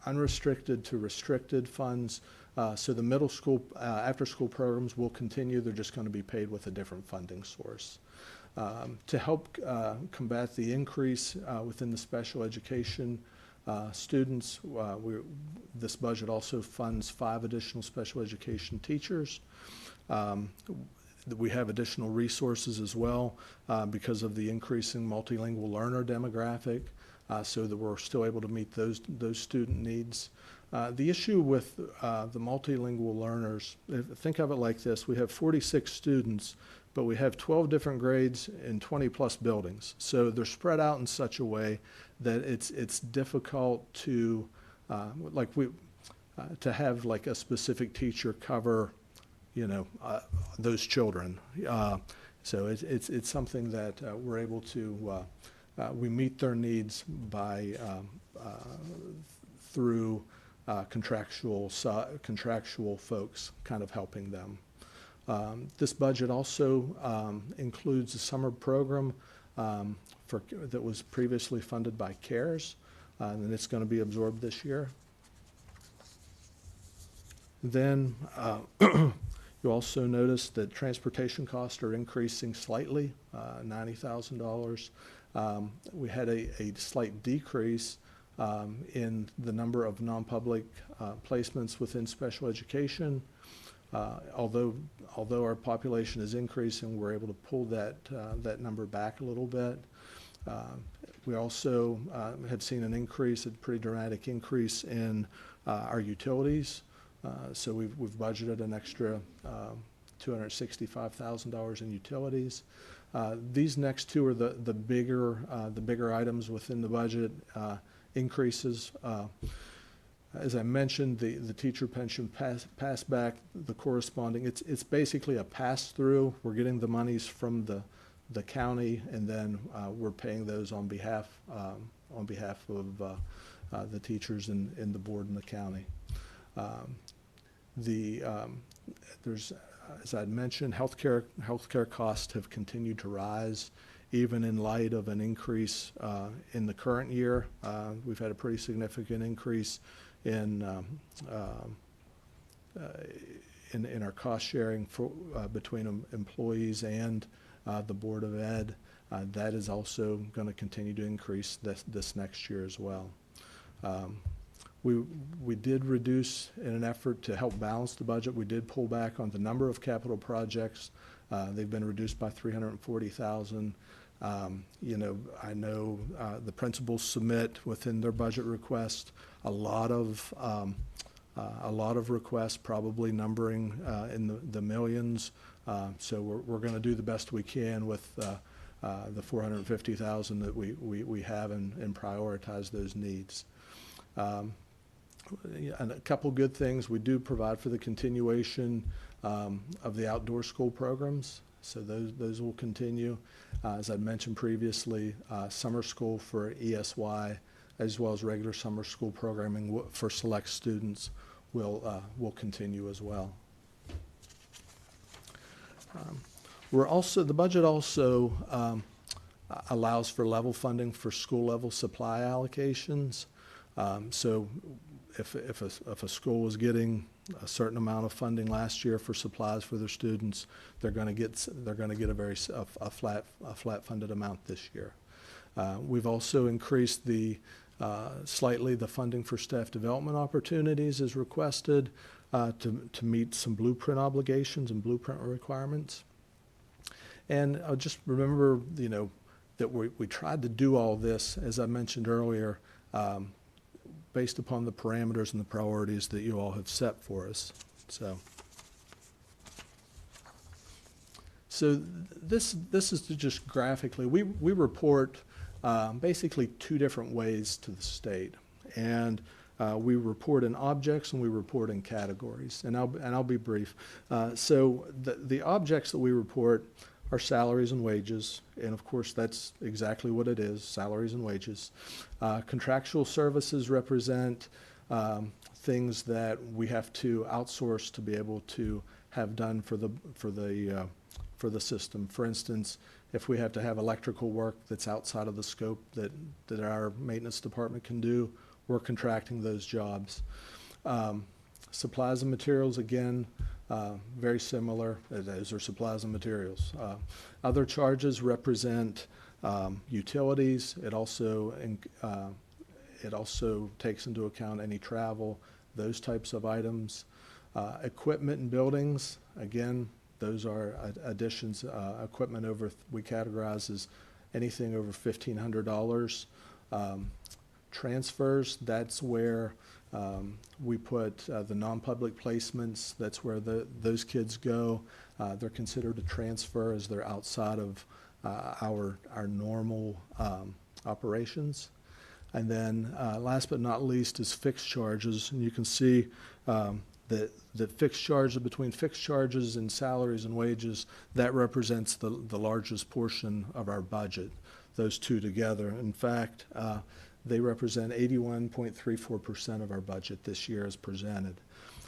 unrestricted to restricted funds. So the middle school after-school programs will continue. They're just going to be paid with a different funding source. To help combat the increase within the special education students, this budget also funds 5 additional special education teachers. We have additional resources as well because of the increasing multilingual learner demographic, so that we're still able to meet those student needs. The issue with the multilingual learners, think of it like this: we have 46 students, but we have 12 different grades in 20-plus buildings. So they're spread out in such a way that it's difficult to to have like a specific teacher cover those children. So it's something that we're able to we meet their needs by through contractual folks kind of helping them. This budget also includes a summer program that was previously funded by CARES, and it's going to be absorbed this year. Then you also notice that transportation costs are increasing slightly, $90,000. We had a slight decrease in the number of non-public placements within special education. Although our population is increasing, we're able to pull that number back a little bit. We also have seen a pretty dramatic increase in our utilities. So we've budgeted an extra $265,000 in utilities. These next 2 are the bigger items within the budget increases. As I mentioned, the teacher pension pass back, the corresponding, it's basically a pass-through. We're getting the monies from the county, and then we're paying those on behalf of the teachers in the board and the county. There's, as I'd mentioned, healthcare costs have continued to rise, even in light of an increase in the current year. We've had a pretty significant increase in our cost sharing between employees and the Board of Ed. That is also going to continue to increase this next year as well. We did reduce, in an effort to help balance the budget, we did pull back on the number of capital projects. They've been reduced by $340,000. I know the principals submit within their budget request a lot of requests, probably numbering in the millions. So we're going to do the best we can with the $450,000 that we have and prioritize those needs. And a couple good things: we do provide for the continuation of the outdoor school programs, so those will continue. As I mentioned previously, summer school for ESY as well as regular summer school programming for select students will continue as well. The budget also allows for level funding for school level supply allocations. So if a school was getting a certain amount of funding last year for supplies for their students, they're going to get a flat funded amount this year. We've also increased slightly the funding for staff development opportunities as requested to meet some blueprint obligations and blueprint requirements. And just remember, that we tried to do all this, as I mentioned earlier, based upon the parameters and the priorities that you all have set for us. So this is to just graphically, we report basically two different ways to the state, and we report in objects and we report in categories, and I'll be brief. So the objects that we report are salaries and wages, and of course that's exactly what it is, salaries and wages. Contractual services represent things that we have to outsource to be able to have done for the system. For instance, if we have to have electrical work that's outside of the scope that our maintenance department can do, we're contracting those jobs. Supplies and materials, again, very similar. Those are supplies and materials. Other charges represent utilities. It also takes into account any travel, those types of items. Equipment and buildings, again, those are additions. Equipment we categorize as anything over $1,500. Transfers, that's where we put the non-public placements. That's where those kids go. They're considered a transfer as they're outside of our normal operations. And then last but not least is fixed charges. And you can see that fixed charges, between fixed charges and salaries and wages, that represents the largest portion of our budget, those two together. In fact, they represent 81.34% of our budget this year as presented.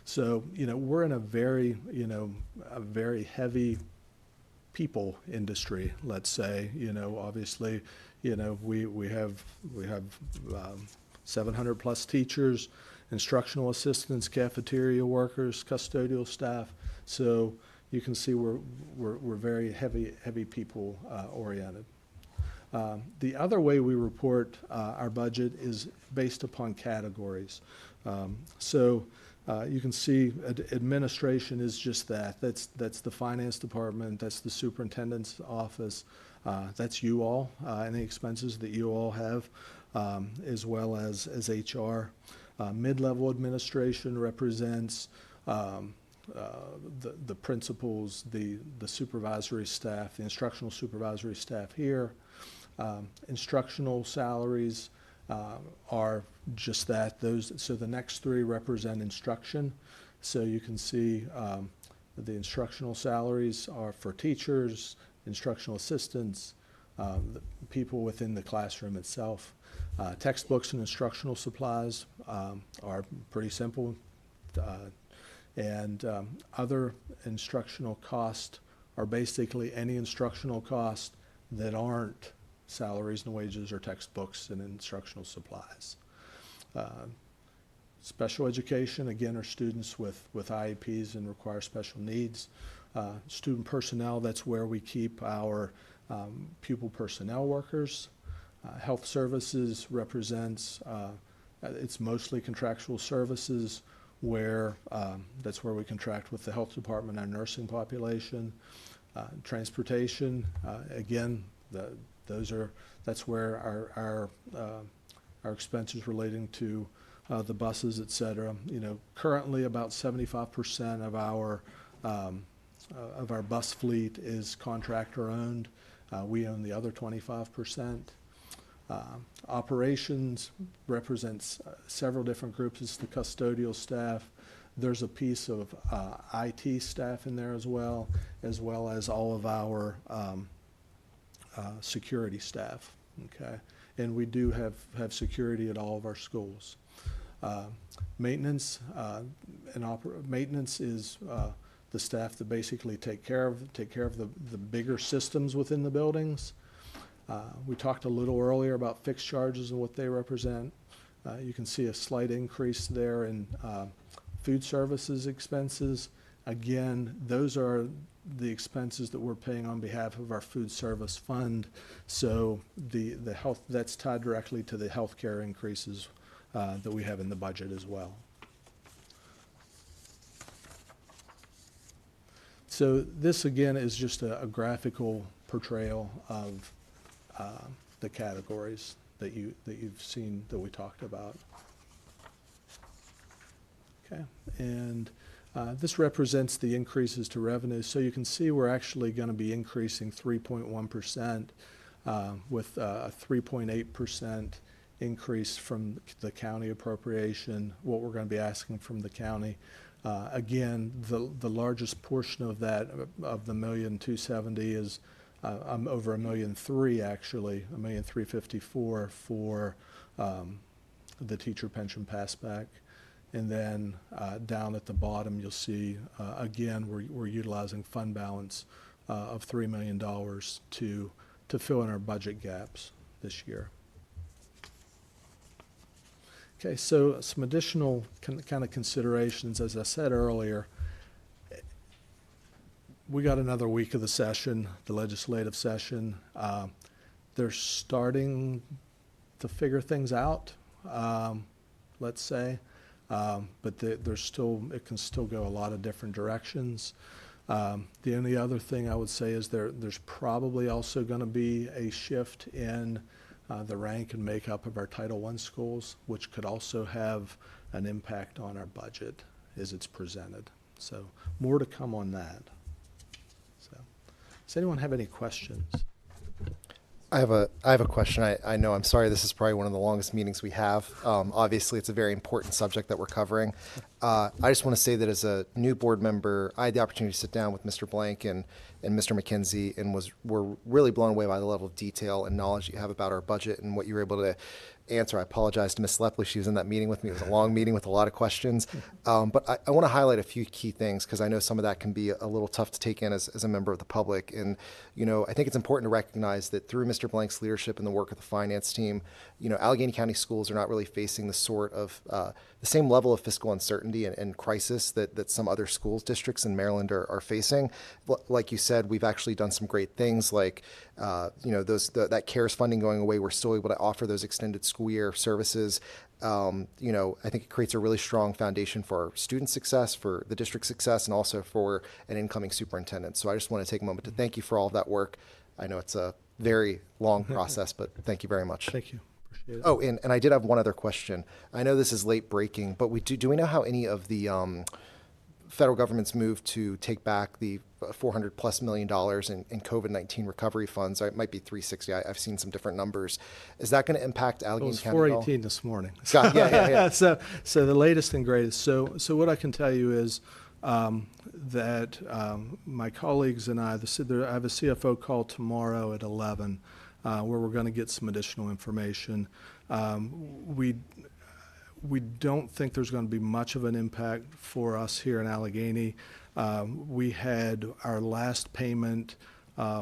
So, we're in a very heavy people industry, let's say. Obviously, we have 700 plus teachers, instructional assistants, cafeteria workers, custodial staff. So you can see we're very heavy people oriented. The other way we report our budget is based upon categories. So you can see administration is just that. That's the finance department, that's the superintendent's office, that's you all, any expenses that you all have, as well as HR. Mid-level administration represents the principals, the supervisory staff, the instructional supervisory staff here. Instructional salaries are just that. So the next three represent instruction. So you can see the instructional salaries are for teachers, instructional assistants, the people within the classroom itself. Textbooks and instructional supplies are pretty simple. And other instructional costs are basically any instructional costs that aren't salaries and wages or textbooks and instructional supplies. Special education, again, are students with IEPs and require special needs. Student personnel, that's where we keep our pupil personnel workers. Health services represents, it's mostly contractual services where that's where we contract with the health department, our nursing population. Transportation, again, that's where our expenses relating to the buses, et cetera. Currently about 75% of our bus fleet is contractor owned. We own the other 25%. Operations represents several different groups. It's the custodial staff. There's a piece of IT staff in there as well as all of our security staff, okay? and we do have security at all of our schools. Maintenance maintenance is the staff that basically take care of the bigger systems within the buildings. We talked a little earlier about fixed charges and what they represent. You can see a slight increase there in food services expenses. Again, those are the expenses that we're paying on behalf of our food service fund. So the health, that's tied directly to the healthcare increases that we have in the budget as well. So this again is just a graphical portrayal of the categories that you've seen that we talked about. Okay, and this represents the increases to revenue. So you can see we're actually going to be increasing 3.1% with a 3.8% increase from the county appropriation, what we're going to be asking from the county. Again, the largest portion of that, of the $1,270,000 is over $1,300,000 actually, $1,354,000 for the teacher pension passback. And then down at the bottom, you'll see, again, we're utilizing fund balance of $3 million to fill in our budget gaps this year. Okay, so some additional kind of considerations. As I said earlier, we got another week of the session, the legislative session. They're starting to figure things out, let's say, but there's still, it can still go a lot of different directions. The only other thing I would say is there's probably also going to be a shift in the rank and makeup of our Title I schools, which could also have an impact on our budget as it's presented. So more to come on that. So, does anyone have any questions? I have a question. I know, I'm sorry, this is probably one of the longest meetings we have. Obviously, it's a very important subject that we're covering. I just want to say that as a new board member, I had the opportunity to sit down with Mr. Blank and Mr. McKenzie and were really blown away by the level of detail and knowledge you have about our budget and what you were able to answer. I apologize to Ms. Lepley. She was in that meeting with me. It was a long meeting with a lot of questions. But I want to highlight a few key things because I know some of that can be a little tough to take in as a member of the public. And, you know, I think it's important to recognize that through Mr. Blank's leadership and the work of the finance team, you know, Allegheny County schools are not really facing the sort of the same level of fiscal uncertainty and crisis that some other school districts in Maryland are facing. Like you said, we've actually done some great things like, you know, that CARES funding going away. We're still able to offer those extended school year services. You know, I think it creates a really strong foundation for our student success, for the district success, and also for an incoming superintendent. So I just want to take a moment to thank you for all of that work. I know it's a very long process, but thank you very much. Thank you. Appreciate it. Oh, and I did have one other question. I know this is late breaking, but do we know how any of the federal government's move to take back the $400+ million in COVID-19 recovery funds? It might be 360. I've seen some different numbers. Is that going to impact Allegheny County? It was 418 this morning. Yeah. So the latest and greatest. So what I can tell you is that my colleagues and I have a CFO call tomorrow at 11 where we're going to get some additional information. We don't think there's going to be much of an impact for us here in Allegheny. We had our last payment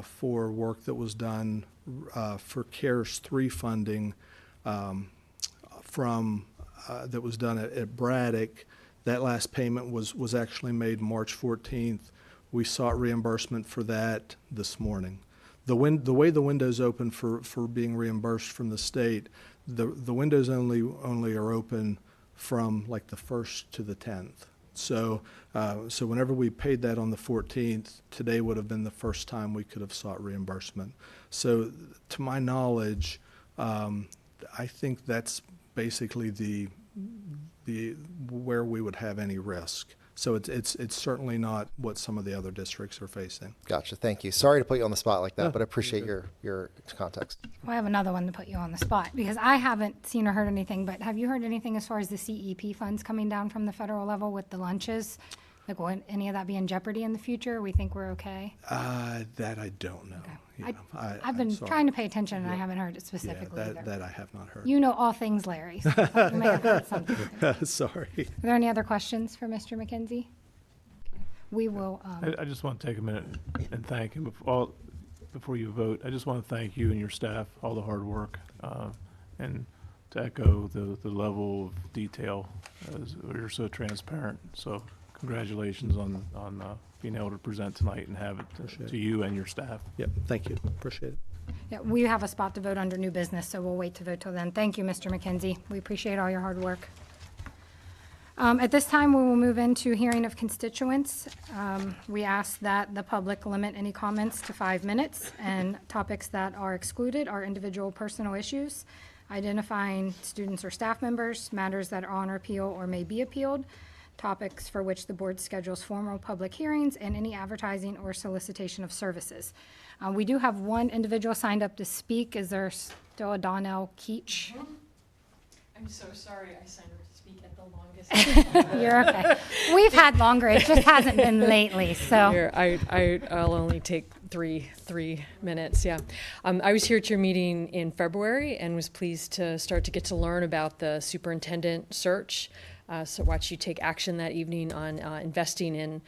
for work that was done for CARES 3 funding from that was done at Braddock. That last payment was actually made March 14th. We sought reimbursement for that this morning. The way the windows open for being reimbursed from the state, the windows only are open from like the 1st to the 10th. So whenever we paid that on the 14th, today would have been the first time we could have sought reimbursement. So to my knowledge, I think that's basically the where we would have any risk. So it's certainly not what some of the other districts are facing. Gotcha. Thank you. Sorry to put you on the spot like that, but I appreciate your context. Well, I have another one to put you on the spot because I haven't seen or heard anything, but have you heard anything as far as the CEP funds coming down from the federal level with the lunches? Like, will any of that be in jeopardy in the future? We think we're okay? That I don't know. Okay. Yeah, I've been trying to pay attention, and I haven't heard it specifically either. That I have not heard. You know all things Larry, so you may have heard something. Sorry. Are there any other questions for Mr. McKenzie? Okay. We will, I just want to take a minute and thank him before you vote. I just want to thank you and your staff, all the hard work, and to echo the level of detail. You're so transparent. So congratulations on being able to present tonight and have it to you and your staff. Yep, thank you. Appreciate it. yeah, we have a spot to vote under new business, so we'll wait to vote till then. Thank you, Mr. McKenzie. We appreciate all your hard work. At this time, we will move into hearing of constituents. We ask that the public limit any comments to 5 minutes, and topics that are excluded are individual personal issues, identifying students or staff members, matters that are on appeal or may be appealed, topics for which the board schedules formal public hearings, and any advertising or solicitation of services. We do have one individual signed up to speak. Is there still a Donnell Keach? I'm so sorry I signed up to speak at the longest. You're okay. We've had longer. It just hasn't been lately, so. Here, I'll only take three minutes, yeah. I was here at your meeting in February and was pleased to start to get to learn about the superintendent search. So watch you take action that evening on investing in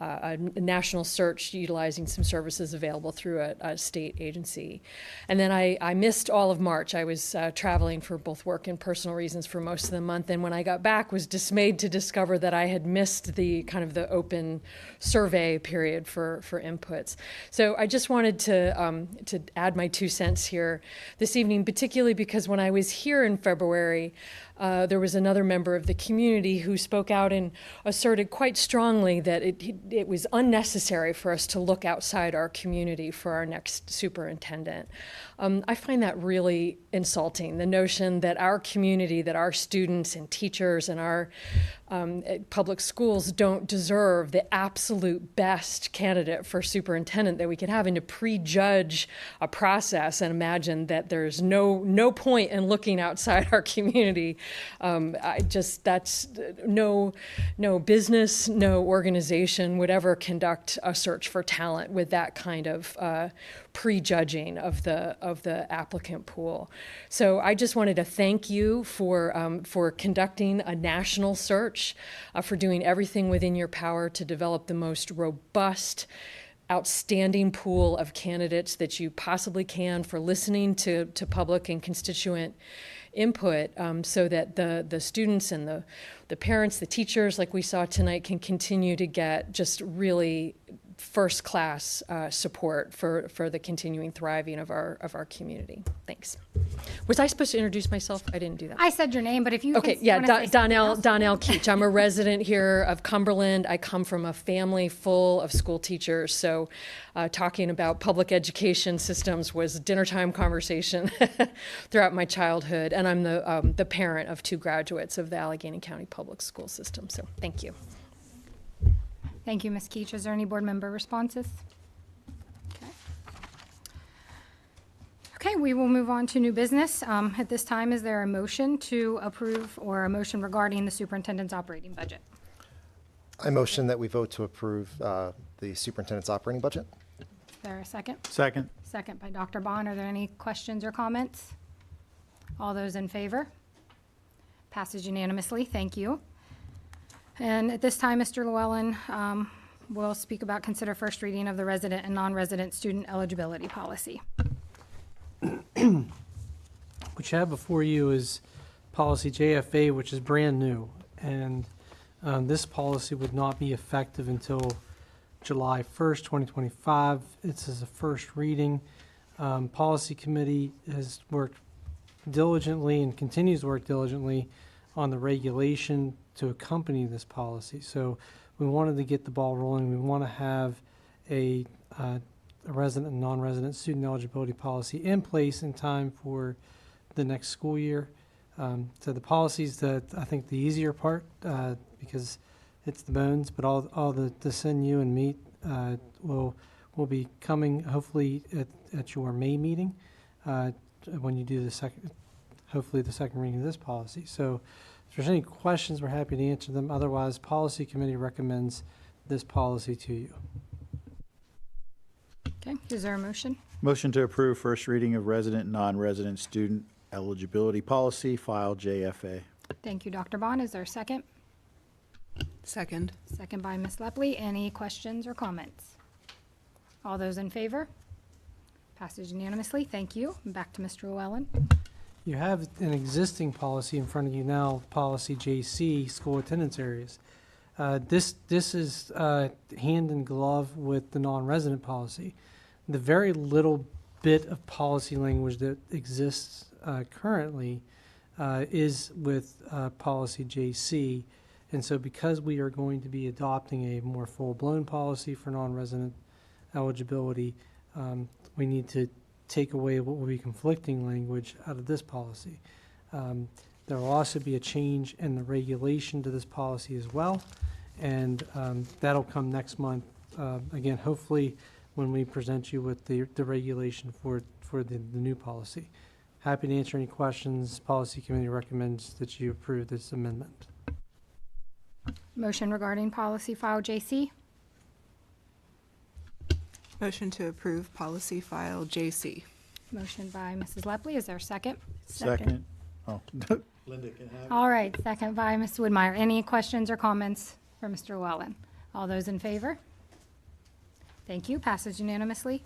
a national search utilizing some services available through a state agency. And then I missed all of March. I was traveling for both work and personal reasons for most of the month. And when I got back, was dismayed to discover that I had missed the kind of the open survey period for inputs. So I just wanted to add my 2 cents here this evening, particularly because when I was here in February, there was another member of the community who spoke out and asserted quite strongly that it was unnecessary for us to look outside our community for our next superintendent. I find that really insulting, the notion that our community, that our students and teachers and our public schools don't deserve the absolute best candidate for superintendent that we could have, and to prejudge a process and imagine that there's no point in looking outside our community. That's no business, no organization would ever conduct a search for talent with that kind of prejudging of the applicant pool. So I just wanted to thank you for conducting a national search, for doing everything within your power to develop the most robust, outstanding pool of candidates that you possibly can, for listening to public and constituent input, so that the students and the parents, the teachers, like we saw tonight, can continue to get just really first-class support for the continuing thriving of our community. Thanks. Was I supposed to introduce myself? I didn't do that. I said your name, but if you Okay, yeah, Donnell Keach. I'm a resident here of Cumberland. I come from a family full of school teachers, so talking about public education systems was dinner time conversation throughout my childhood, and I'm the parent of 2 graduates of the Allegany County Public School System, so thank you. Thank you, Ms. Keach. Is there any board member responses? Okay, we will move on to new business. At this time, is there a motion to approve or a motion regarding the superintendent's operating budget? I motion that we vote to approve the superintendent's operating budget. Is there a second? Second. Second by Dr. Bond. Are there any questions or comments? All those in favor? Passes unanimously. Thank you. And at this time, Mr. Llewellyn will speak about consider first reading of the resident and non-resident student eligibility policy. What you have before you is policy JFA, which is brand new, and this policy would not be effective until July 1st, 2025. It's as a first reading. Policy committee has worked diligently and continues to work diligently on the regulation to accompany this policy. So we wanted to get the ball rolling. We want to have a resident and non-resident student eligibility policy in place in time for the next school year. So the policies, I think the easier part, because it's the bones, but all the send you and meet will be coming hopefully at your May meeting when you do hopefully the second reading of this policy. So if there's any questions, we're happy to answer them. Otherwise, policy committee recommends this policy to you. Okay, is there a motion? Motion to approve first reading of resident and non-resident student eligibility policy, file JFA. Thank you, Dr. Bond. Is there a second? Second. Second by Ms. Lepley. Any questions or comments? All those in favor? Passes unanimously. Thank you. Back to Mr. Llewellyn. You have an existing policy in front of you now, policy JC, school attendance areas. This is hand in glove with the non-resident policy. The very little bit of policy language that exists currently is with policy JC. And so because we are going to be adopting a more full-blown policy for non-resident eligibility, we need to take away what will be conflicting language out of this policy. There will also be a change in the regulation to this policy as well, and that'll come next month. Again, hopefully when we present you with the regulation for the new policy. Happy to answer any questions. Policy Committee recommends that you approve this amendment. Motion regarding policy file JC. Motion to approve policy file JC. Motion by Mrs. Lepley. Is there a second? Second. Oh, Linda can have it. All right, second by Ms. Woodmeyer. Any questions or comments for Mr. Llewellyn? All those in favor? Thank you. Passes unanimously.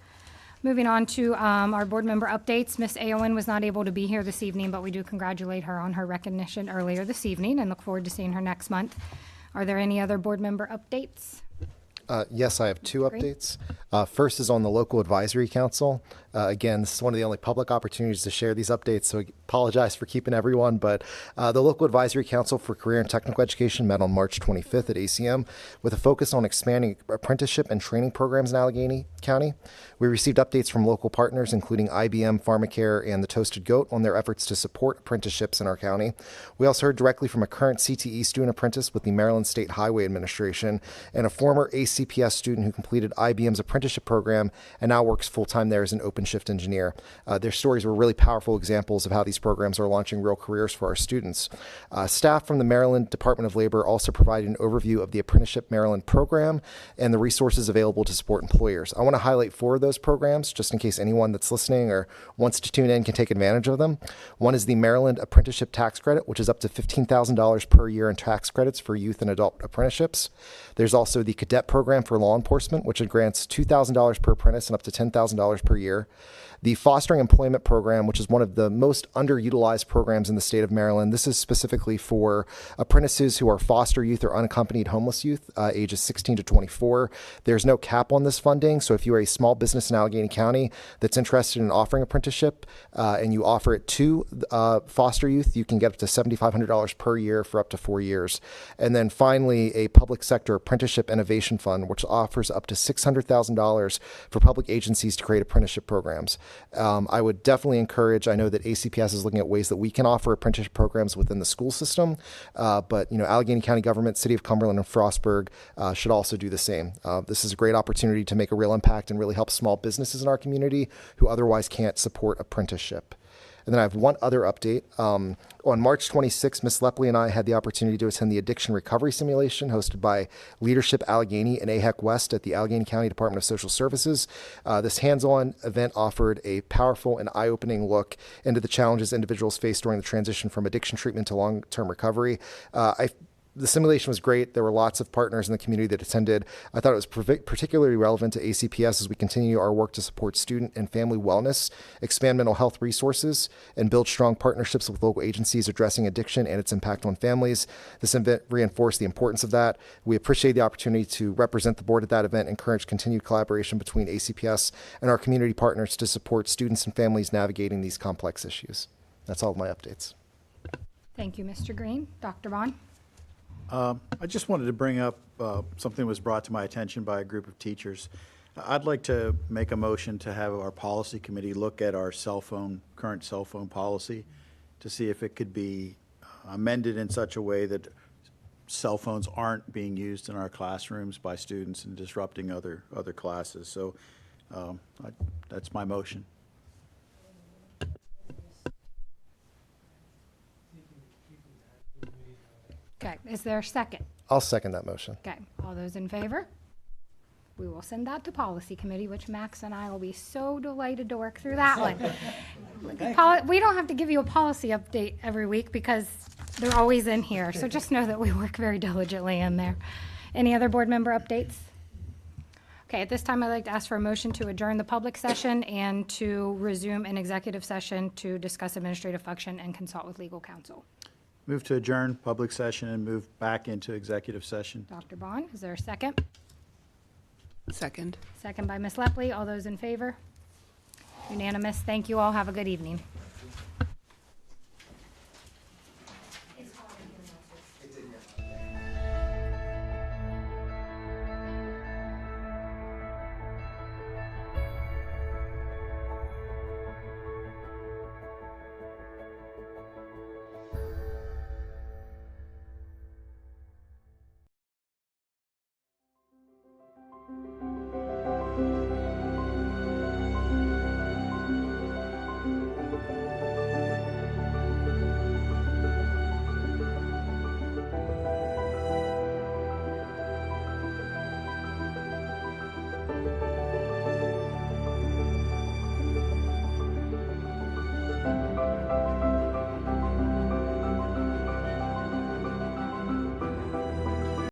Moving on to our board member updates. Ms. Aowen was not able to be here this evening, but we do congratulate her on her recognition earlier this evening and look forward to seeing her next month. Are there any other board member updates? Yes, I have two Great. updates. First is on the local advisory council. Again, this is one of the only public opportunities to share these updates, so I apologize for keeping everyone, but the local advisory council for career and technical education met on March 25th at ACM with a focus on expanding apprenticeship and training programs in Allegany County. We received updates from local partners, including IBM, PharmaCare, and the Toasted Goat on their efforts to support apprenticeships in our county. We also heard directly from a current CTE student apprentice with the Maryland State Highway Administration and a former ACPS student who completed IBM's apprenticeship program and now works full-time there as an OpenShift engineer. Their stories were really powerful examples of how these programs are launching real careers for our students. Staff from the Maryland Department of Labor also provided an overview of the Apprenticeship Maryland program and the resources available to support employers. I want to highlight 4 of those programs, just in case anyone that's listening or wants to tune in can take advantage of them. One is the Maryland Apprenticeship Tax Credit, which is up to $15,000 per year in tax credits for youth and adult apprenticeships. There's also the Cadet Program for law enforcement, which grants $2,000 per apprentice and up to $10,000 per year. The Fostering Employment Program, which is one of the most underutilized programs in the state of Maryland. This is specifically for apprentices who are foster youth or unaccompanied homeless youth, ages 16 to 24. There's no cap on this funding, so if you are a small business in Allegany County that's interested in offering apprenticeship and you offer it to foster youth, you can get up to $7,500 per year for up to 4 years. And then finally, a public sector apprenticeship innovation fund, which offers up to $600,000 for public agencies to create apprenticeship programs. I would definitely encourage, I know that ACPS is looking at ways that we can offer apprenticeship programs within the school system, but Allegany County government, City of Cumberland, and Frostburg should also do the same. This is a great opportunity to make a real impact and really help small businesses in our community who otherwise can't support apprenticeship. And then I have one other update. On March 26th, Ms. Lepley and I had the opportunity to attend the Addiction Recovery Simulation hosted by Leadership Allegany and AHEC West at the Allegany County Department of Social Services. This hands-on event offered a powerful and eye-opening look into the challenges individuals face during the transition from addiction treatment to long-term recovery. The simulation was great. There were lots of partners in the community that attended. I thought it was particularly relevant to ACPS as we continue our work to support student and family wellness, expand mental health resources, and build strong partnerships with local agencies addressing addiction and its impact on families. This event reinforced the importance of that. We appreciate the opportunity to represent the board at that event, encourage continued collaboration between ACPS and our community partners to support students and families navigating these complex issues. That's all of my updates. Thank you, Mr. Green. Dr. Bond? I just wanted to bring up something that was brought to my attention by a group of teachers. I'd like to make a motion to have our policy committee look at our current cell phone policy to see if it could be amended in such a way that cell phones aren't being used in our classrooms by students and disrupting other classes. So that's my motion. Okay, is there a second? I'll second that motion. Okay, all those in favor? We will send that to Policy Committee, which Max and I will be so delighted to work through that one. We don't have to give you a policy update every week because they're always in here, so just know that we work very diligently in there. Any other board member updates? Okay, at this time, I'd like to ask for a motion to adjourn the public session and to resume an executive session to discuss administrative function and consult with legal counsel. Move to adjourn public session and move back into executive session. Dr. Bond, is there a second? Second. Second by Ms. Lepley. All those in favor? Unanimous. Thank you all. Have a good evening.